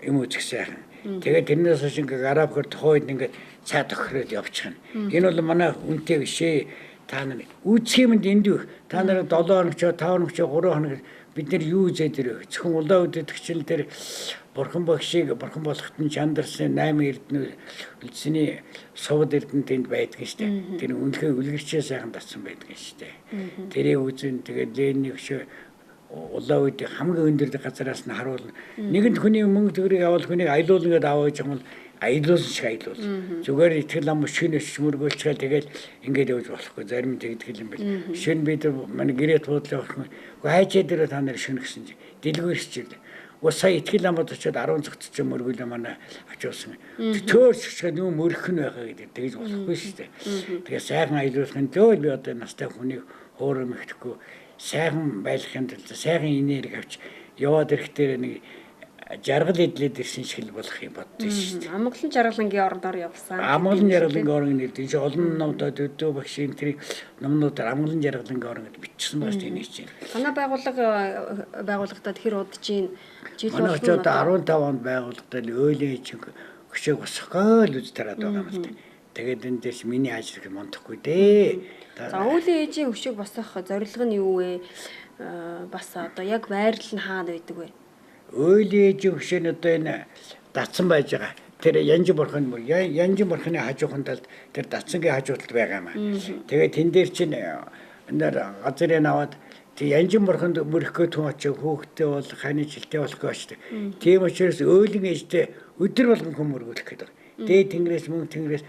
юм үзэх сайхан. Тэгээд тэрнээс хойш ингээ арабхэр тухайд ингээ цаа тохироод явчихна. Энэ бол манай үнтэй бишээ. Та нар үүсэх юм дэндүү. Та нар 7 хоног ч 5 хоног ч 3 хоног бид нар юу үзээд ирэх. Зөвхөн улаан үдэтгчл дээр бурхан багшийг бурхан болохт нь чандарсан 8 эрдэнэ үлдсэний сувд эрдэнэ тэнд байдаг штэ. Тэр үнэхээр үлгэрчээ сайхан татсан байдаг штэ. Тэрийг үзэн тэгээд Ленин өшөө улаан үед хамгийн өндөр газараас нь харуулна. Нэгэнт хүний мөнгө төгрөг явал хүнийг аялуулна гэдээ аваад юм бол аялуулсан шиг аялуул. Зүгээр итгэл ам шинэш мөргөлчгээл тэгээд ингээд явж болохгүй. Зарим тэгдэг юм бэл. Шинэ бид манай гэрээ туудлаа болох. Хайчаа дээр та нар шинэ гэсэн чинь дэлгүүрсчихэд. Сая итгэл амд очиод 10 цагт ч мөргөлөө манай ачуулсан. Төөрсөчгээд юм мөрөх нь байхаа гэдэг тэгж болохгүй шүү дээ. Тэгээ сайхан аялуулахын тулд би одоо настай хүнийг хоороо мэдэхгүй сайхан байлгахын тулд сайхан энерги авч яваад ирэхдээ нэг жаргал идлээд ирсэн шиг л болох юм боддоо шүү дээ. Амгалан жаргалангийн ордоор явсан. Амгалан жаргалангийн орон нэрдэж чи олон номдод өдөө багшийн тэрийг номнуудаар амгалан жаргалангийн орон гэж бичсэн байна шүү дээ чинь. Манай байгууллагад хэр удажийн жил болгоно. Манай одоо 15 онд байгууллагад өөлөө чинь хөшөөг босгоо л үз тараад байгаа юм л дээ. Тэгээд энэ дэс миний ажил гэх мундахгүй дээ. За өөлийн ээжийн хөшөөг босгох зорилго нь юу вэ? Бас одоо яг байрлал нь хаана байдаг вэ? Өөлийн ээжийн хөшөө нь одоо энэ датсан байж байгаа. Тэр янж бурханы хажуухан талд тэр датсангийн хажууталд байгаа юм аа. Тэгээд тэн дээр чинь энэ газрыг аваад тэг янж бурханд мөрөхгөө түн очиж хөөхтэй бол ханы жилтэй болох гэж. Тийм учраас өөлийн ээжтэй өдөр болгон хүм мөргүүлэх гэдэг. Дээд тэнгэрээс мөн тэнгэрээс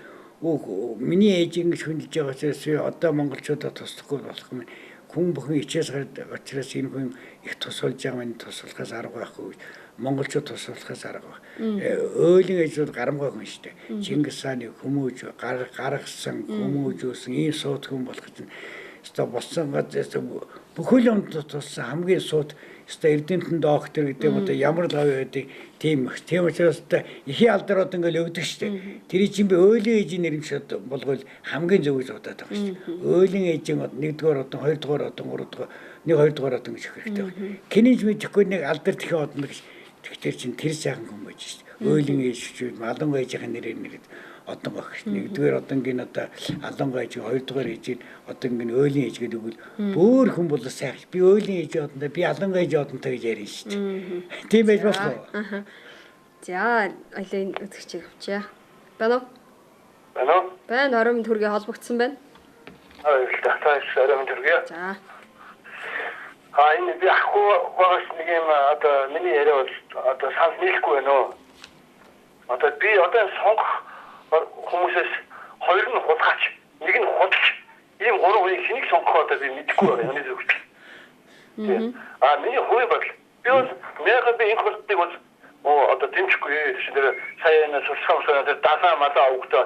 миний ээж ингэж хүндэж байгаа учраас одоо монголчуудад туслахгүй болох юм. Хүн бүхэн ичээс гараад учраас энэ хүн их тусалж байгаа минь туслахаас арга байхгүй. Монголчууд туслахаас арга. Өөлийн ээж бол гарамгай хүн шүү дээ. Чингис хааны хүмүүж гаргасан хүмүүжүүлсэн ийм сууд хүн болох чинь өстой болсон газраас бүхэл юмд туссан хамгийн сууд өстой эрдэмтэн доктор гэдэг юм одоо ямар л аваа байдаг тийм учраас ихийн алдарууд ингээл өвдөг шүү дээ. Тэр чинь би өөлийн ээжийн нэрмшээд болгоул хамгийн зөв гэж бодоод байгаа шүү дээ. Өөлийн ээжийн 1-р одон 2-р одон 3-р 1-2-р одон гэж хэрэгтэй байна. Кинэж мэдэхгүй нэг алдар тэхээ одно гэж тэгтэр чинь тэр сайхан хүн байж шүү дээ. Өөлийн ээж шүү малангай ээжийн нэрээр нэрэд одон багш 1-р одонгийн одоо алангай ээж 2-р ээжийн одонгийн өөлийн ээж гэдэг үгэл бүр хүн бол сайхан би өөлийн ээж одонтой би алангай ээж одонтой гэж ярина шүү дээ. Тийм байж болов. За ойлын үзэгчийг авчаа. Байна уу? Байна уу? Байна, орон төргийн холбогдсон байна. Их тахтаа орон төргий. За. Энэ би ахгүй байгаас нэг юм одоо миний яриа бол одоо санал нийлэхгүй байна уу? Одоо би одоо сонгох хүмүүсээс хоёр нь хулгаач, нэг нь худалч. Ийм гурван хүнийг хэнийг сонгох одоо би мэдэхгүй байна. Юуны зүгт. Миний хувийн бодол. Би бол мэрэг би энэ хурдыг бол одоо дэмжихгүй шинээр сая энэ сурчлагын дасаа малаа өгдөө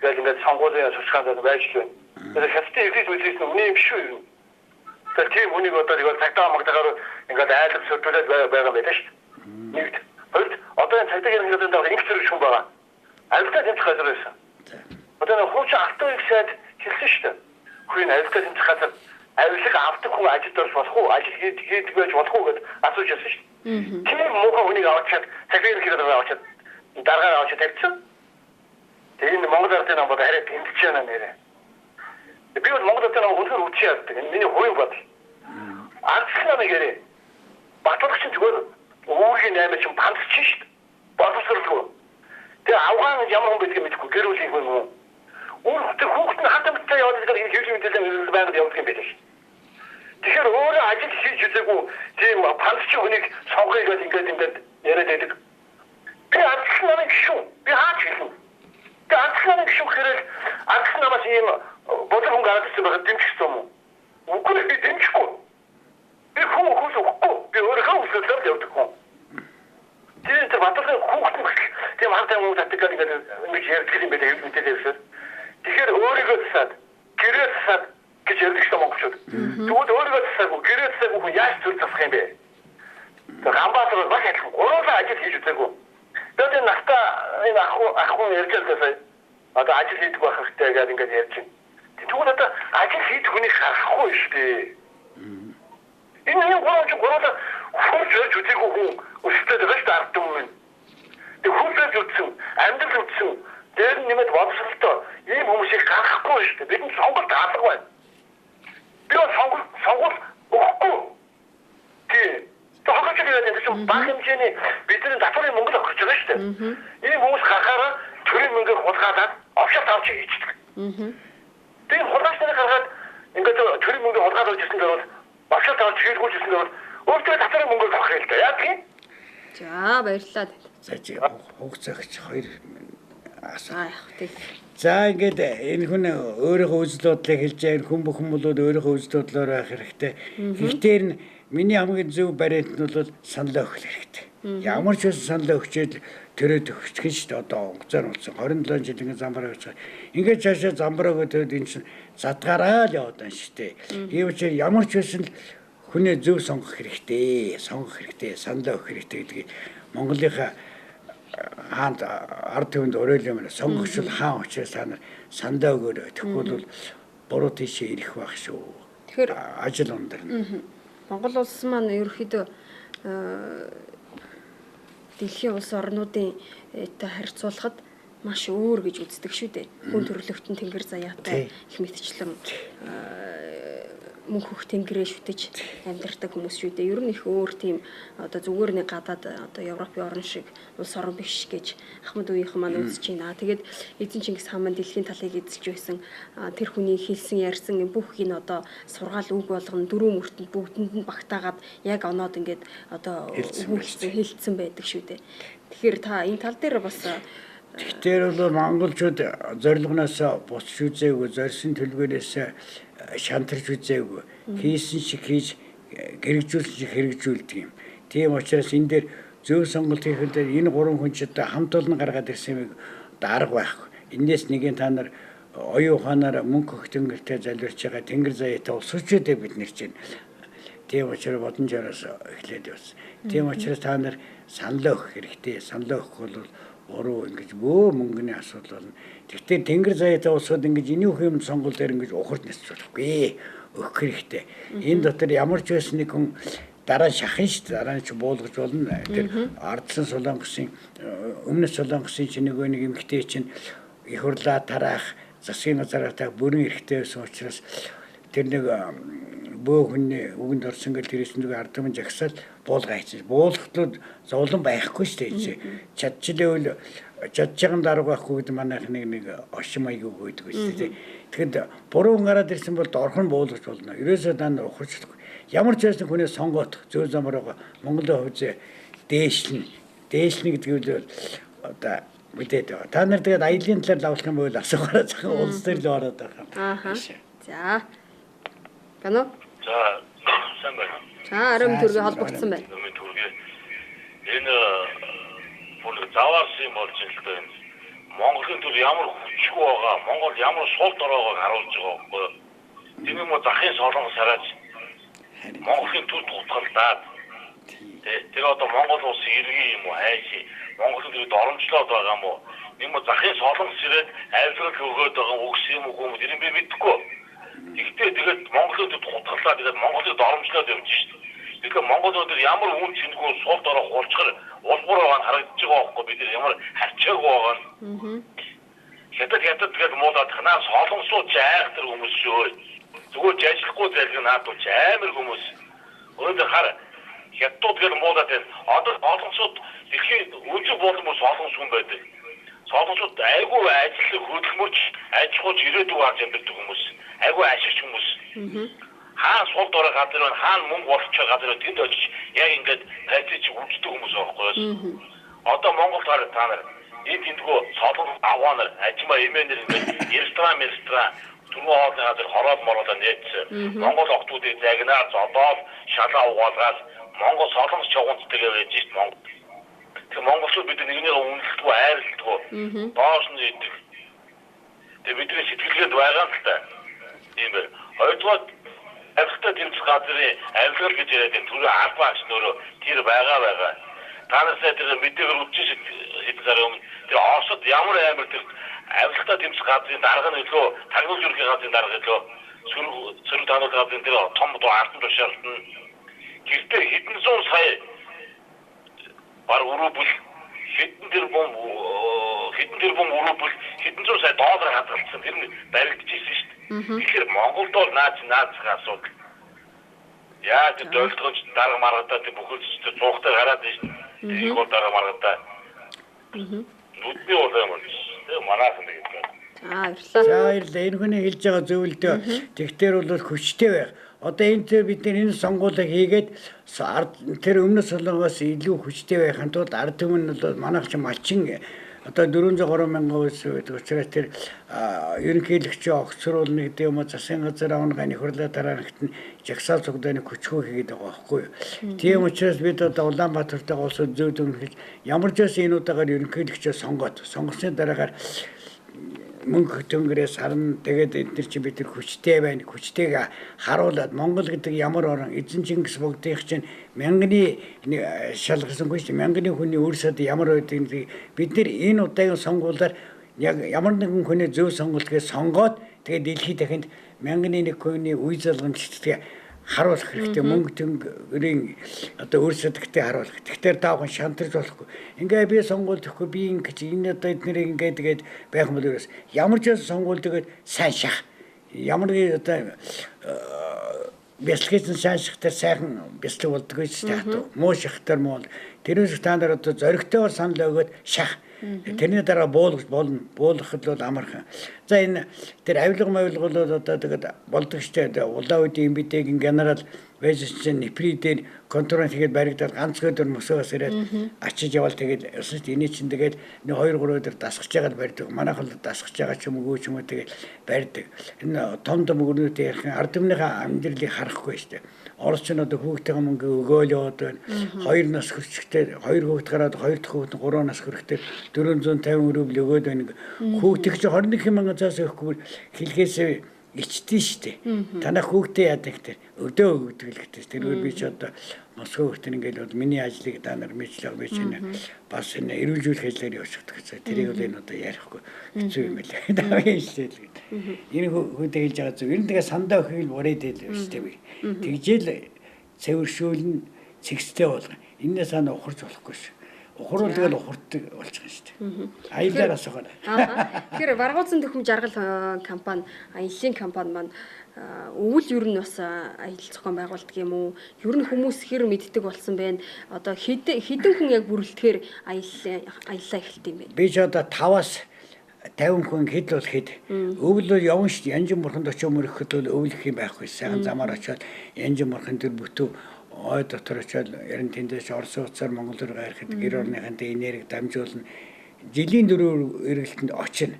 гэж ингээд сонгуулийн сурчлаганд байж л байна. Тэгэхээр хятадын эрдэнэс үйлчлэгч нь үний юм шүү юм. Тэр тийм үнийг одоо яг цагдаа магтаагаар ингээд айлг сүрдүүлээд байгаа юм байна шүү дээ. Нэгд. Хоёрд одоо энэ цагдаагийн хэрэглээнд ингэ зэрэг шум байгаа. Айлгтай тэмцэх газар байсан. Одоо нэг хуучин автоыг сайд хэлсэн шүү дээ. Хүн айлгтай тэмцэх газар авилга авдаг хүн ажилд орж болох уу? Ажил хийдэг байж болох уу гэдээ асууж байсан шүү дээ. Тийм муухай хүнийг авчаад цагдаагийн хэрэглээнд авчаад дараагаар авчаад тавьчихсан. Тэгээ энэ Монгол ардын нам бодоо хараа тэмцэж байна нэрээ. Би бол Монгол ардын нам өндөр үчи ярьдаг. Энэ миний хувийн бодол. Ардчлаа нэгэрээ. Батлагч нь зүгээр уугийн 8 чинь панцч шүү дээ. Боловсруулгүй. Тэгээ авгаан ямар хүн байдгийг мэдэхгүй гэр бүлийн хүн юм. Өөртөө хүүхэд нь хатамттай яваад байгаа хэвлэл мэдээлэл байгаад явдаг юм байна шүү. Тэгэхээр өөрөө ажил хийж үзээгүй тийм панцч хүнийг сонгоё гэж ингээд яриад байдаг. Би ардчлаа шүү. Би хаач хэлнэ. Тэгээ ардчлаа шүү гэхээр ардчлаа бас ийм бодол хүн гаргасан байгаа дэмжих юм уу? Үгүй би дэмжихгүй. Би хүүхд өгөхгүй. Би өөрөө үсэлээр явдаг хүн. Тэгээд батлагын хүүхд нь тийм хантай муу татдаг гэдэг нэг ярьдаг юм байна хэвлэл мэдээлэл. Тэгэхээр өөрийгөө засаад гэрээ засаад гэж ярьдаг юм монголчууд. Тэгвэл өөрийгөө засаагүй гэрээ засаагүй хүн яаж төр засах юм бэ? Тэр хамбаатар бас адилхан гурлаа ажил хийж үзээгүй. Тэгээд настаа энэ ах хүн ярьж байгаа одоо ажил хийдэг байх хэрэгтэй гэдэг ингээд ярьж байна. Тэгвэл одоо ажил хийдэг хүнийг харахгүй шүү дээ. Энэ гурван хурж үзээгүй хүн өсөлтөд байгаа шүү дээ ард түмэн. Тэг хурж үзсэн, амьдрал үзсэн, дээр нь нэмээд боловсролтой ийм хүмүүсийг гаргахгүй шүү дээ. Бид нь сонголт алга байна. Би сонгол өгөхгүй. Тохиолж байгаа юм чинь баг хэмжээний бидний татварын мөнгө өгч байгаа шүү дээ. Ийм хүмүүс гарахаараа төрийн мөнгөөр хулгайлаад офшор тавч хийчихдэг. Тийм хулгайлж гаргаад ингээд төрийн мөнгөөр хулгайлж ирсэн дээр бол офшор тавч хийлгүүлж ирсэн дээр бол өөртөө татварын мөнгөөр авах юм да. Яа тийм? За баярлалаа. За чи хугацаагч 2 асуу. За ингээд энэ хүн өөрийнхөө үзэл бодлыг хэлж байгаа хүн бүхэн бол өөрийнхөө үзэл бодлоор байх хэрэгтэй. Гэхдээ миний хамгийн зөв баримт нь бол санал өгөх хэрэгтэй. Ямар ч үсэн санал өгчээд төрөөд өгчих шүү дээ. Одоо онгоцоор болсон 27 жил ингээд замбараа гэж. Ингээд цаашаа замбараа гэдэг энэ чинь задгаараа л яваад байна шүү дээ. Ийм учраас ямар ч үсэн хүнээ зөв сонгох хэрэгтэй. Санал өгөх хэрэгтэй гэдгийг Монголынхаа хаанд ард түмэнд өрөөл юм сонгогчл хаан учраас та нар сандаа өгөөрэй. Тэгвэл бол буруу тийшээ ирэх байх шүү. Тэгэхээр ажил өндөр. Монгол улс маань ерөөхдөө дэлхийн улс орнуудын харьцуулахад маш өөр гэж үздэг шүү дээ. Хүн төрөлхтөн тэнгэр заяатай их мэтчлэн мөнх хөх тэнгэрээ шүтэж амьдардаг хүмүүс шүү дээ. Ер нь их өөр тийм одоо зүгээр нэг гадаад одоо Европын орн шиг улс орн биш гэж Ахмад үеийнхэн маань үзэж байна. Тэгээд Эзэн Чингис хаан маань дэлхийн талыг эзэлж байсан тэр хүний хэлсэн ярьсан бүх энэ одоо сургаал үг болгоно дөрөв мөртөнд бүгдэнд нь багтаагаад яг оноод ингээд одоо хэлсэн байдаг шүү дээ. Тэгэхээр та энэ тал дээр бас тэгэхээр бол монголчууд зорилгоноос босч үзээгүй, зорьсон төлбөрөөс шантарч үзээгүй, хийсэн шиг хийж хэрэгжүүлсэн шиг хэрэгжүүлдэг юм. Тийм учраас энэ дээр зөв сонголт хийхэд энэ гурван хүн ч одоо хамт олон гаргаад ирсэн юм дарга байхгүй. Энээс нэгийн та нар оюун ухаанаар мөнгө хөх тэнгэртэй залбирч байгаа тэнгэр заяатай усуучдээ бид нэр чинь. Тийм учраас бодонжоороос эхлээд явсан. Тийм учраас та нар санал өгөх хэрэгтэй. Санал өгөх бол уруу ингэж бөө мөнгөний асуудал болно. Тэгвэл тэнгэр заяатай улсууд ингэж энийх юм сонгол дээр ингэж ухард нэсчихгүй. Өгөх хэрэгтэй. Энэ дотор ямар ч байсан нэг хүн дараа нь шахын шүү дээ. Дараа нь ч буулгаж болно. Тэр ардсан солонгосын өмнө солонгосын чинь нэг эмэгтэй чинь их хурлаа тараах засгийн газаратаа бүрэн эрхтэй байсан учраас тэр нэг бөө хүний үгэнд орсон гэл тэрээс нэг ардам жагсаал буулгаа хийчих. Буулгахлууд зовлон байхгүй шүү дээ. Чадчихлээ чадчихсан дарга байхгүй гэдэг манайх нэг ошин маяг өгөөдөг шүү дээ. Тэгэхэд буруу гараад ирсэн бол дорхон буулгаж болно. Ерөөсөө дан ухарчлахгүй. Ямар ч байсан хүнээ сонгоод зөв замаар байгаа Монголын хувьд дээшлэн гэдэг нь одоо мэдээд байгаа. Та нар тэгээд аялын талаар лавлах юм бол асуухаараа зах улс төр л ороод байгаа. За. Гано? За, сайн байна. За, арим төргий холбогдсон байна. Энэ бүр заваарсан юм болж байна л да. Монголын төр ямар хүчгүй байгаа, Монгол ямар сул доройгоо харуулж байгаа байхгүй. Тийм юм захын солонгос хараад Монголын төр тутгалдаад тэр одоо Монгол улсын иргэн юм уу хайш Монголын төрөд оромжлоод байгаа юм уу? Нэг мо захын солонгос ирээд айлгал өгөөд байгаа үгс юм уу хүмүүс энэ би мэдэхгүй. Тэгтээ тэгээд Монголын төр тутгалдаад тэгээд Монголыг оромжлоод явж шít. Тэгэхээр Монголууд ямар үн цэнгүй сул дорой хулцгар улбар байгаа нь харагдаж байгаа байхгүй бид нар ямар харчаагүй байгаа нь. Хятад тэгээд муулаад ханаа солонгосууд айхтар хүмүүс шүү. Зүгээр ажиллахгүй зэрэг наадууч амар хүмүүс. Өөрөөр хар хятад тэгээд муулаад байна. Одоо солонгосууд дэлхийн үнэн боломж солонгос хүн байдаг. Солонгосууд айгүй ажиллах хөдөлмөрч аж ахуйч ирээдүг харж амьдардаг хүмүүс. Айгүй ашигч хүмүүс. Хаан сул дорой газар байна, хаан мөнгө болчих газар байна. Тэнд очиж яг ингээд хайцч үздэг хүмүүс байхгүй юу? Одоо Монгол та нар энэ тэндгөө солонгос аваанаар ажимаа эмээнэр ингээд ресторан түрүү хоолны газар хороод мороодоо нээсэн. Монгол охтуудыг загнаад зодоод шалаа угаалгаад Монгол солонгос чавгантайгаа байж шít Монгол. Тэр монголчууд бид нэгнээ үнэлдэггүй айрлдаггүй. Доош нь идэг. Тэгээ бидний сэтгэлгээд байгаа л та. Тийм бай. Хоёрдугаар Африкт тэмцэх газрын авилгал гэж яриад энэ түрүү албаач нөрөө тэр байгаа. Та нарсаа тэр мэдээгээр үтчиж хэд сарын өмнө тэр Оросд ямар амар тэр авилтаа тэмцэх газрын дарга нь илүү тагнуулж өрхийн газрын дарга илүү сөрөг таанууд газрын дээр том ардын тушаалтан гэртээ хэдэн зуун сая бар өрөбөл хэдэн тэрбум өрөбөл хэдэн зуун сая доллар хадгалсан тэр нь баригдчихсэн шүү дээ. Тэгэхээр Монголд бол наацхан асуудал. Яа тэр дойлтгож дарга маргадаа тэр бүхэл зүйл цугтаа гараад байна шүү дээ. Их бол дарга маргадаа. Нүдний бол юм уу? Тэр манайхан нэг юм. За баярлалаа. Энэ хүний хэлж байгаа зөв л дээ. Тэгтэр бол хүчтэй байх. Одоо энэ тэр бид энэ сонгуулийг хийгээд тэр өмнөс солонгоос илүү хүчтэй байхын тулд ард түмэн бол манайх ч малчин одоо 403 мянган улс байдаг учраас тэр ерөнхийлөгч огцруулна гэдэг юм уу засгийн газар авнагын хурлаа дараагт нь жагсаал цугдааны хүчгүй хийгээд байгаа байхгүй юу. Тийм учраас бид одоо Улаанбаатартайгаа улсад зөөд өгнөх ямар ч байсан энэ удаагаар ерөнхийлөгчөө сонгосны дараагаар мөнгө төнгөрөөс харна тэгээд эдгээр чи бид хүчтэй байна хүчтэйг харуулад Монгол гэдэг ямар орон эзэн Чингис бүгдийнх чинь мянганы шалгасангүй чи мянганы хүний өөрсөд ямар байдгийг бид нэр энэ удаагийн сонгуулиар яг ямар нэгэн хүний зөв сонголтыг сонгоод тэгээд дэлхийд дахинд мянганы нэг хүний үе залгамжтдыг харуулах хэрэгтэй мөнгө төнгөрийн одоо өөрсөдөгтэй харуулах. Тэгэхээр даавхан шантарч болохгүй. Ингээ би сонгуульд өгөхгүй би ингэж энэ одоо эднэрийг ингээ тэгээд байх юм бол ерөөс ямар ч сонгуульд тэгээд сайн шах. Ямар нэг одоо бяцлагын сайн шахтар сайхан бяцлаг болдгоо шүү дээ. Муу шахтар муу. Тэрээс та нар одоо зоригтойгоор санал өгөөд шах. Тэрний дараа буулгах болно. Буулгахад бол амархан. За энэ тэр авилга бол одоо тэгээд болдог штэ улаан үеийн бидэгийн генерал Вэжсэн Непридээр контрол хийгээд баригдаад ганц өдөр мөсөөс ирээд очиж явал тэгээд өсөж энэ чинь тэгээд 2-3 өдөр дасгаж байгаад барьдаг. Манайх л дасгаж байгаа ч юм уу ч юм уу тэгээд барьдаг. Энэ том мөрнүүдийн ярих ард түмнийхээ амьдралыг харахгүй штэ. Орос ч одоо хүүхдийн мөнгө өгөөлөөд байна. 2 нас хүрчтэй 2 хүүхд гараад 2 дахь хүүхд нь 3 нас хүрэхдээ 450 рубль өгөөд байна. Хүүхдийг ч 21 мянган цаас өгөхгүй хэлхээсээ ичдээ штэ. Танах хүүхдээ яадаг тэр өдөө өгдөг л гэдэг. Тэргээр би ч одоо Москва хүүхдээ ингээл миний ажлыг та нар мэдлэг би чинь бас энэ эрүүлжүүлэх хэлээр явуулдаг гэсэн. Тэрийг бол энэ одоо ярихгүй хэцүү юм байлаа. Даваа штэ л гэдэг. Энэ хүүхдээ хэлж байгаа зүг. Ер нь тэгээ сандаа өхийг урээд л штэ би. Тэгжэл цэвэршүүлэн цэгцтэй болгоо. Энээс санаа ухарч болохгүй ш. Ухруул тэгэл ухардаг болчихно шүү дээ. Аялаараас хойно. Тэгэхээр Баргузан төхөм жаргал компани, аяллаа компани маань өвөл ер нь бас аялал зохион байгуулдаг юм уу? Ер нь хүмүүс хэр мэддэг болсон байна. Одоо хэдэн хүн яг бүрэлдэхээр аяллаа эхэлт юм бэ? Би ч одоо 5-аас 50 хүн хэд бол хэд. Өвөл бол явна шүү дээ. Янжин бурханд очиж мөрөхөд бол өвлөх юм байхгүй. Сайхан замаар очиод янжин бурхан тэр бүтүү ой дотор очиод ярин тэндээс Орос улсаар Монгол руу гарахад гэр орныхантай энерги дамжуулна. Жилийн 4 эргэлтэнд очино.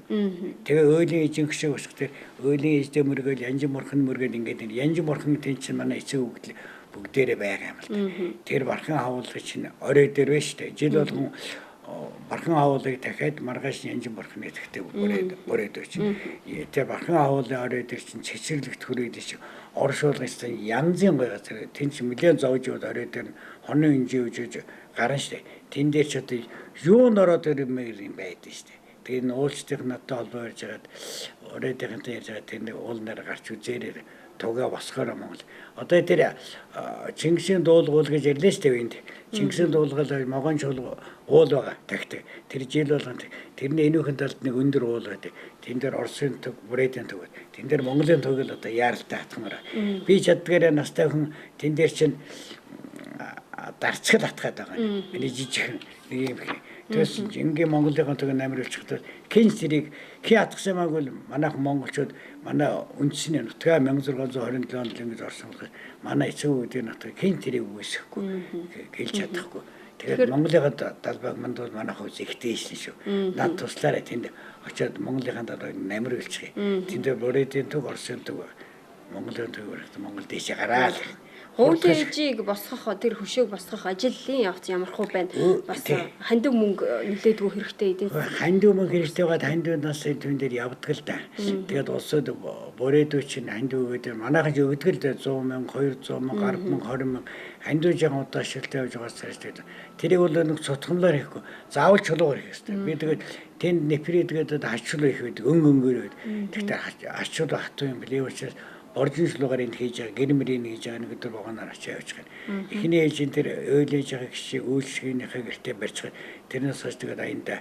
Тэгээ өөлийн эжинх шиг усх тэр өөлийн эждээ мөргөөл янжин бурхан мөргөөл ингээд янжин бурхан тэн чинь манай эцэг өгдөл бүгдээрээ байгаа юм л да. Тэр бархан хавуулгыг чинь орой дээр байна шүү дээ. Жил болгон бархан хавуулгыг дахиад маргааш янжин бурханы тэгтээ бүрээд өч. Тэгээ бархан хавуулгын орой дээр чинь цэцэрлэгт хүрээд шиг оршуулгын янзын гоё газар тэн чинь нэлээд зовж яваад орой дээр хоны инжи үжиж гарна штэ. Тэн дээр ч одоо юу нороод юм байдаг штэ. Тэгээ нуулцтайх надтай холбоо ярьж хагаад оройдынхантай ярьж байгаа тэр уулнаар гарч үзээрээ тугаа босгоор Монгол. Одоо тэр Чингисийн дуулуул гэж ярьлаа штэ энд. Чингисийн дуулгал могон чул уул байгаа тагтаг. Тэр жил болгонд тэрний энүүхэн талд нэг өндөр уул байдаг. Тэн дээр Оросын төг, Бүрээдийн төг. Тэн дээр Монголын төг л одоо яаралтай хатгамаар. Би чаддгаараа настай хүн тэн дээр чинь дарцгал атгаад байгаа. Миний жижигхэн нэг юм хэ. Тэгээс ингийн Монголын төг намруулчихдаг. Кинс тэрийг хий атгсан маг бол манайх монголчууд манай үндэсний нутгаа 1627 онд ингэж орсон болохоор манай эцэг үүдийн нутаг кинс тэрийг үүсэхгүй гэлж чадахгүй. Тэгээд Монголын талбайг манд бол манайх үз ихтэй шин шүү. Над туслаараа тэнд очиод Монголын талбайг намруулчих. Тэнд Бүрээдийн төг, Оросын төг, Монголын төг Монгол дэшээ гараал. Хуулийн ээжийг босгох тэр хөшөөг босгох ажлын явц ямар хөө байна. Бас хандив мөнгө нөлөөдгөө хэрэгтэй эдийн засаг. Хандив мөнгө хэрэгтэй байгаа хандивнаас түн дээр явдаг л да. Тэгээд улсууд бүрээдүү чинь хандив өгөөд манайхан ч өгдөг л 100 мянга 200 мянга 10 мянга 20 мянга хандив жаахан удаашилтай явж байгаа сарч. Тэрийг бол нэг цутгамлаар хийхгүй. Заавал чулуугаар хийх хэрэгтэй. Би тэгээд тэнд нефридгээд хачулуу их байдаг. Өнгөөр. Тэгтээ хачулуу хатуу юм блий учраас оржин чулуугаар энд хийж байгаа гэрмэрийн хийж байгаа нэг өдөр вагоноор очиж явж байгаа. Эхний ээлжин тэр ойлж байгаа гişиг үйлчлэгийнхээ гэртээ барьж байгаа. Тэрнээс хойш тэгээд аянда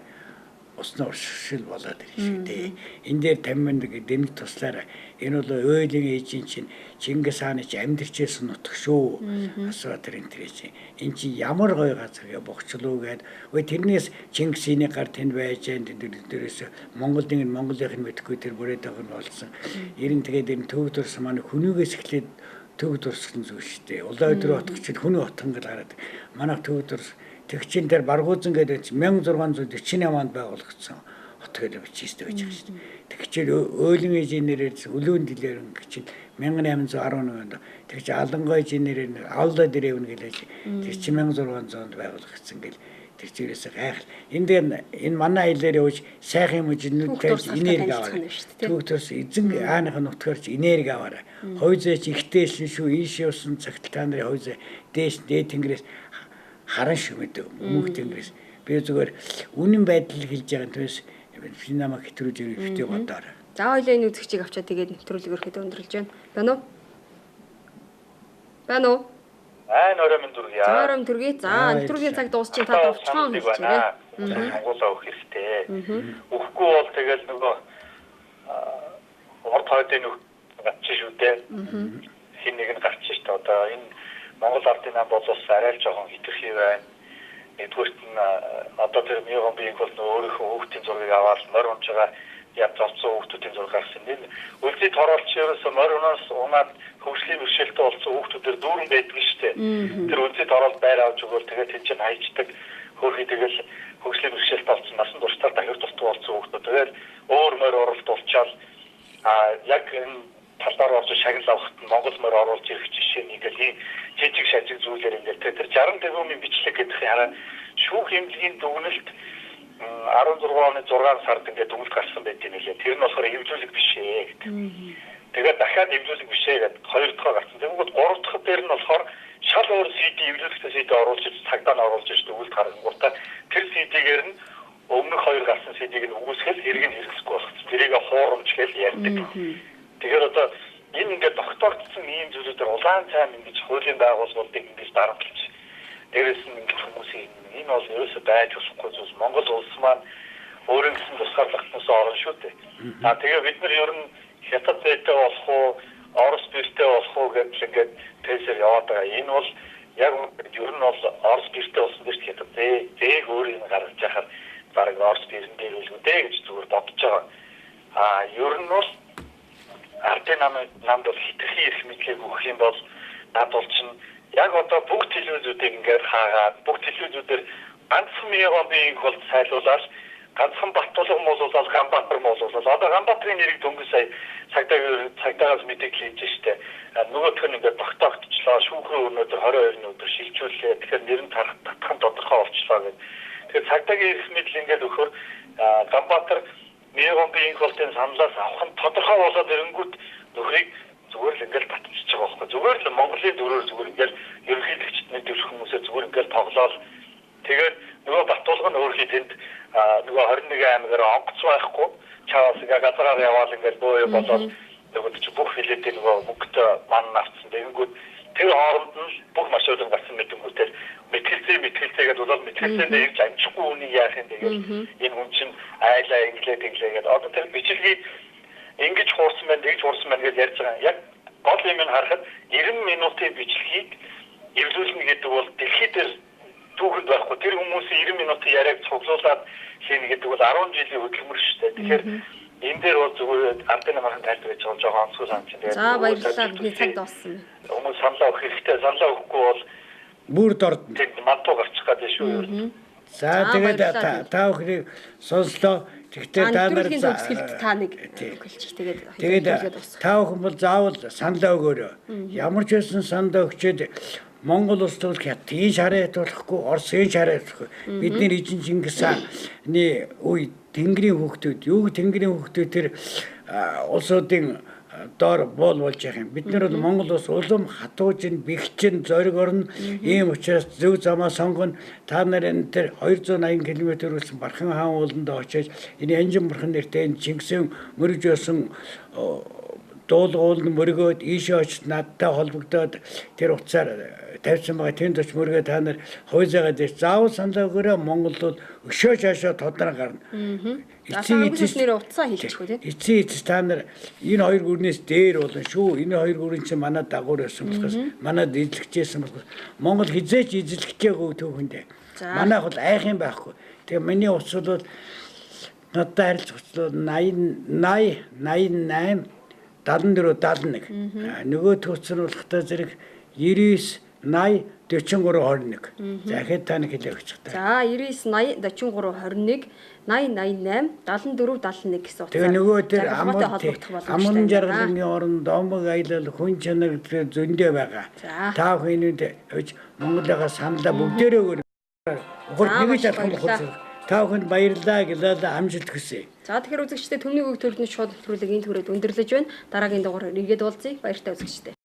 усны уршил болоод ирж шүү дээ. Энэ дээр 50 мянга дэмэг туслаараа энэ бол ойлын ээжийн чинь Чингис хааны чи амьдэрчээс нутг шүү. Асуу тэр энэ чинь энэ чи ямар гоё газар гэ богчлоо гэд. Ой тэрнээс Чингисийн гар тэнд байж дээрээс Монголын Монголынх нь мэдхгүй тэр бүрээдэг нь болсон. Ерэн тэгээд энэ төв дурс маань хүнийгээс эхлээд төв дурсгэн зүйл шүү дээ. Улаан өдрөө отгоч хүний отгон гэл гараад. Манайх төв дурс тэгчин дээр Баргузан гэдэг 1648 онд байгуулагдсан хот гэдэг бичээстэй байж байгаа шүү дээ. Тэгчээр өөлөн ээжийн нэрээр өлөөн дэлээр чинь 1811 онд тэгч алангой нэрээр Алда дэревн гэлээж тэр чинь 1600 онд байгуулагдсан гэл тэр чирээс гайхал. Энд дээр энэ манай айлаар явж сайхан юм жинүүдтэй энерги аваад түүхтэрс эзэн ааных нь нутгаар чи энерги аваарай. Хойзооч ихтэйсэн шүү ийш явсан цагт та нарын хойзоо дээш дээд тэнгэрээс харан шүмэд мөнх тэнгэрээс би зүгээр үнэн байдал хэлж байгаа түүс би намайг хэтрүүлж ирэхтэй бодоорой. За хоёлаа энэ үзэгчийг авчаад тэгээд нэвтрүүлэг өрхөд өндөрлж байна. Байна уу? Байна уу? Нөрөмн дүргийа. Нөрөм дүргий. За нэвтрүүлгийн цаг дуусчих та дуусчихсан гэж байна. Монголоо өгөх хэрэгтэй. Өгөхгүй бол тэгэл нөгөө урд хойдын нүх гарчих шүү дээ. Хин нэг нь гарчих шүү дээ. Одоо энэ Монгол ардын нам болоос арай л жоохон хитрхи байна. Нэгдүгээрт нь одоо тэр миогон биеийг бол өөрийнхөө хүүхдийн зургийг аваад морь унж байгаа янз болсон хүүхдүүдийн зураг гаргасан. Энэ үлзий тороолч ерөөсө морь унаас унаад хөвшлийн бэрхшээлтэй болсон хүүхдүүдээр дүүрэн байдаг шүү дээ. Тэр үлзий тороол байр авч өгөөл тэгээд тэн чинь хайчдаг хөөрхий тэгэл хөвшлийн бэрхшээлтэй болсон насан туршдаар дахир дутуу болсон хүүхдүүд тэгэл өөр морь оролт болчаал яг энэ талаар орж шагнал авахт Монгол морь оруулж ирэх жишээнийг л жижиг шажиг зүйлээр ингээд тэр 60 тэрбумын бичлэг гэдэг хараа шүүх хэмжээний дүгнэлт 16 оны 6 сард ингээд дүгнэлт гарсан байт юм лээ. Тэр нь болохоор эвлүүлэг биш ээ гэдэг. Тэгээд дахиад эвлүүлэг биш ээ гэдэг хоёр дахь гарсан. Тэгвэл гурав дахь дээр нь болохоор шал өөр CD эвлүүлэгтэй CD оруулж цагдаа нь оруулж ирж дүгнэлт гаргангуудаа тэр CD-гээр нь өмнөх хоёр гарсан CD-г нь үгүйсгэл хэрэг нь хэрэглэхгүй болох. Тэрийг хуурамч гэж ярьдаг. Тэгэхээр одоо энэ ингээд доктордсон ийм зүйлүүдээр улаан цайм ингэж хуулийн байгууллагуудыг ингэж дарамтлаж дээрээс нь ингэж хүмүүсийн энэ бол ерөөсөө байж болохгүй зүйл. Монгол улс маань өөрийн гэсэн тусгаарлалтнаас орно шүү дээ. Тэгээ бид нар ер нь хятад зээтэй болох уу, орос биртэй болох уу гэж ингээд тээсээр яваад байгаа. Энэ бол яг ер нь бол орос биртэй болсон гэж хятад зээг өөрийг гаргаж яхаар бараг орос бирэн дээр үлгүү дээ гэж зүгээр бодож байгаа. Ер нь бол ардын намд бол хитрхи их мэдлэг өгөх юм бол над бол чинь яг одоо бүгд телевизүүдийг ингээд хаагаад бүгд телевизүүдээр ганцхан миогон биеийг бол сайлуулаад ганцхан Баттулган болуулаад Ганбаатар болуулаад одоо Ганбаатарын нэрийг дөнгөж сая цагдаагаас мэдээлэл хийж штэ нөгөөх нь ингээд тогтоогдчихлоо шүүхрээ өнөөдөр 22-ны өдөр шилжүүллээ тэгэхээр нэр нь татхан тодорхой болчихлоо гэдэг. Тэгэхээр цагдаагийн эрх мэдэл ингээд өгөхөр Ганбаатар миогон биеийг болтын саналаас авах нь тодорхой болоод ирэнгүүт нөхрийг зүгээр л ингээл татчихж байгаа байхгүй. Зүгээр л Монголын дөрөөр зүгээр ингээл ерөнхийлөгчд мэдүүлэх хүмүүсээ зүгээр ингээл тоглоол. Тэгээд нөгөө Баттулган өөрхий тэнд нөгөө 21 аймгаар онгоц байхгүй. Чаавас ингээ газараар яваал ингээл бөө болоод нөгөө чи бүх хилээдээ нөгөө мөнгөтэй ман авцсан. Тэгэнгүүт тэр хооронд нь бүх машинууд гарсан мэдэнгүүтэл мэтгэлцээгээд болоод мэтгэлцээндээ ирж амжихгүй үнийг яах юм тэгээд энэ хүн чинь айлаа инглээд одоо тэр бичлэгийг ингэж хуурсан байна, тэгж хуурсан байна гэж ярьж байгаа. Яг гол юм нь харахад 90 минутын бичлэгийг эвлүүлнэ гэдэг бол дэлхийд түүхэнд байхгүй. Тэр хүмүүсийн 90 минутын яриаг цуглуулад хийнэ гэдэг бол 10 жилийн хөдөлмөр шүү дээ. Тэгэхээр энэ дээр бол зүгээр ардын намайхан тайлбар хийж байгаа жоохон онцгой санаж байна. За баярлалаа бидний цаг дууссан. Хүмүүс саналаа өгөх хэрэгтэй. Саналаа өгөхгүй бол бүр дорд мантуу гарчих гэдэг шүү юу. За тэгээд та бүхнийг сонслоо. Тэгтээ та нар төгсгөлд та нэг хэлчих тэгээд та бүхэн бол заавал саналаа өгөөрэй. Ямар ч байсан саналаа өгчөөд Монгол улс бол хятадын шараа ятуулахгүй, Оросын шараа ятуулахгүй. Бидний эзэн Чингис хааны үе Тэнгэрийн хүүхдүүд, Тэнгэрийн хүүхдүүд тэр улсуудын доор боол болж явах юм. Бид нар бол Монгол улс улам хатуужин, бэхжин, зориг орно. Ийм учраас зөв замаа сонгоно. Та нар энэ тэр 280 км үрсэн Бархан хаан ууландаа очиж энэ Анжин бурхан нэртэй энэ Чингисийн мөрөж байсан дуулуул нь мөргөөд ийшээ очиж надтай холбогдоод тэр утсаар тавьсан байгаа тэнд оч мөргөө та нар хуйзаагаад ир заавал саналаа өгөөрэй. Монгол бол өшөө шашаа тодроо гарна. Эцсийн нэр утсаа хэлчихгүй тийм. Эцсийн та нар энэ хоёр гүрнээс дээр болно шүү. Энэ хоёр гүрэн чинь манай дагуур байсан болохоос манад эзлэгчээсэн болохоос Монгол хизээч эзлэгчээгүй түүхэндээ. Манайх бол айх юм байхгүй. Тэгээ миний утас бол надад харилж утас 80 88 74 71. Нөгөө төвцөн болохтой зэрэг 99 80 43 21. За ихэд та нэг хэлээ өгч та. За 99 80 43 21 80 88 74 71 гэсэн утгаар. Тэгээ нөгөө тэр аман жаргалын оронд домог аялал хүн чанар зөндөө байгаа. Та бүхнүүд Монголыгаа саналаа бүгдээрээ өгөр. Нэг л алхам хурц. Та бүхэнд баярлалаа гэлээ амжилт хүсье. За тэгэхээр үзэгчдээ Түмний өвөг төрний шууд нэвтрүүлэг энэ түрээд өндөрлөж байна. Дараагийн дугаар нэгээд уулзъя. Баяртай үзэгчдээ.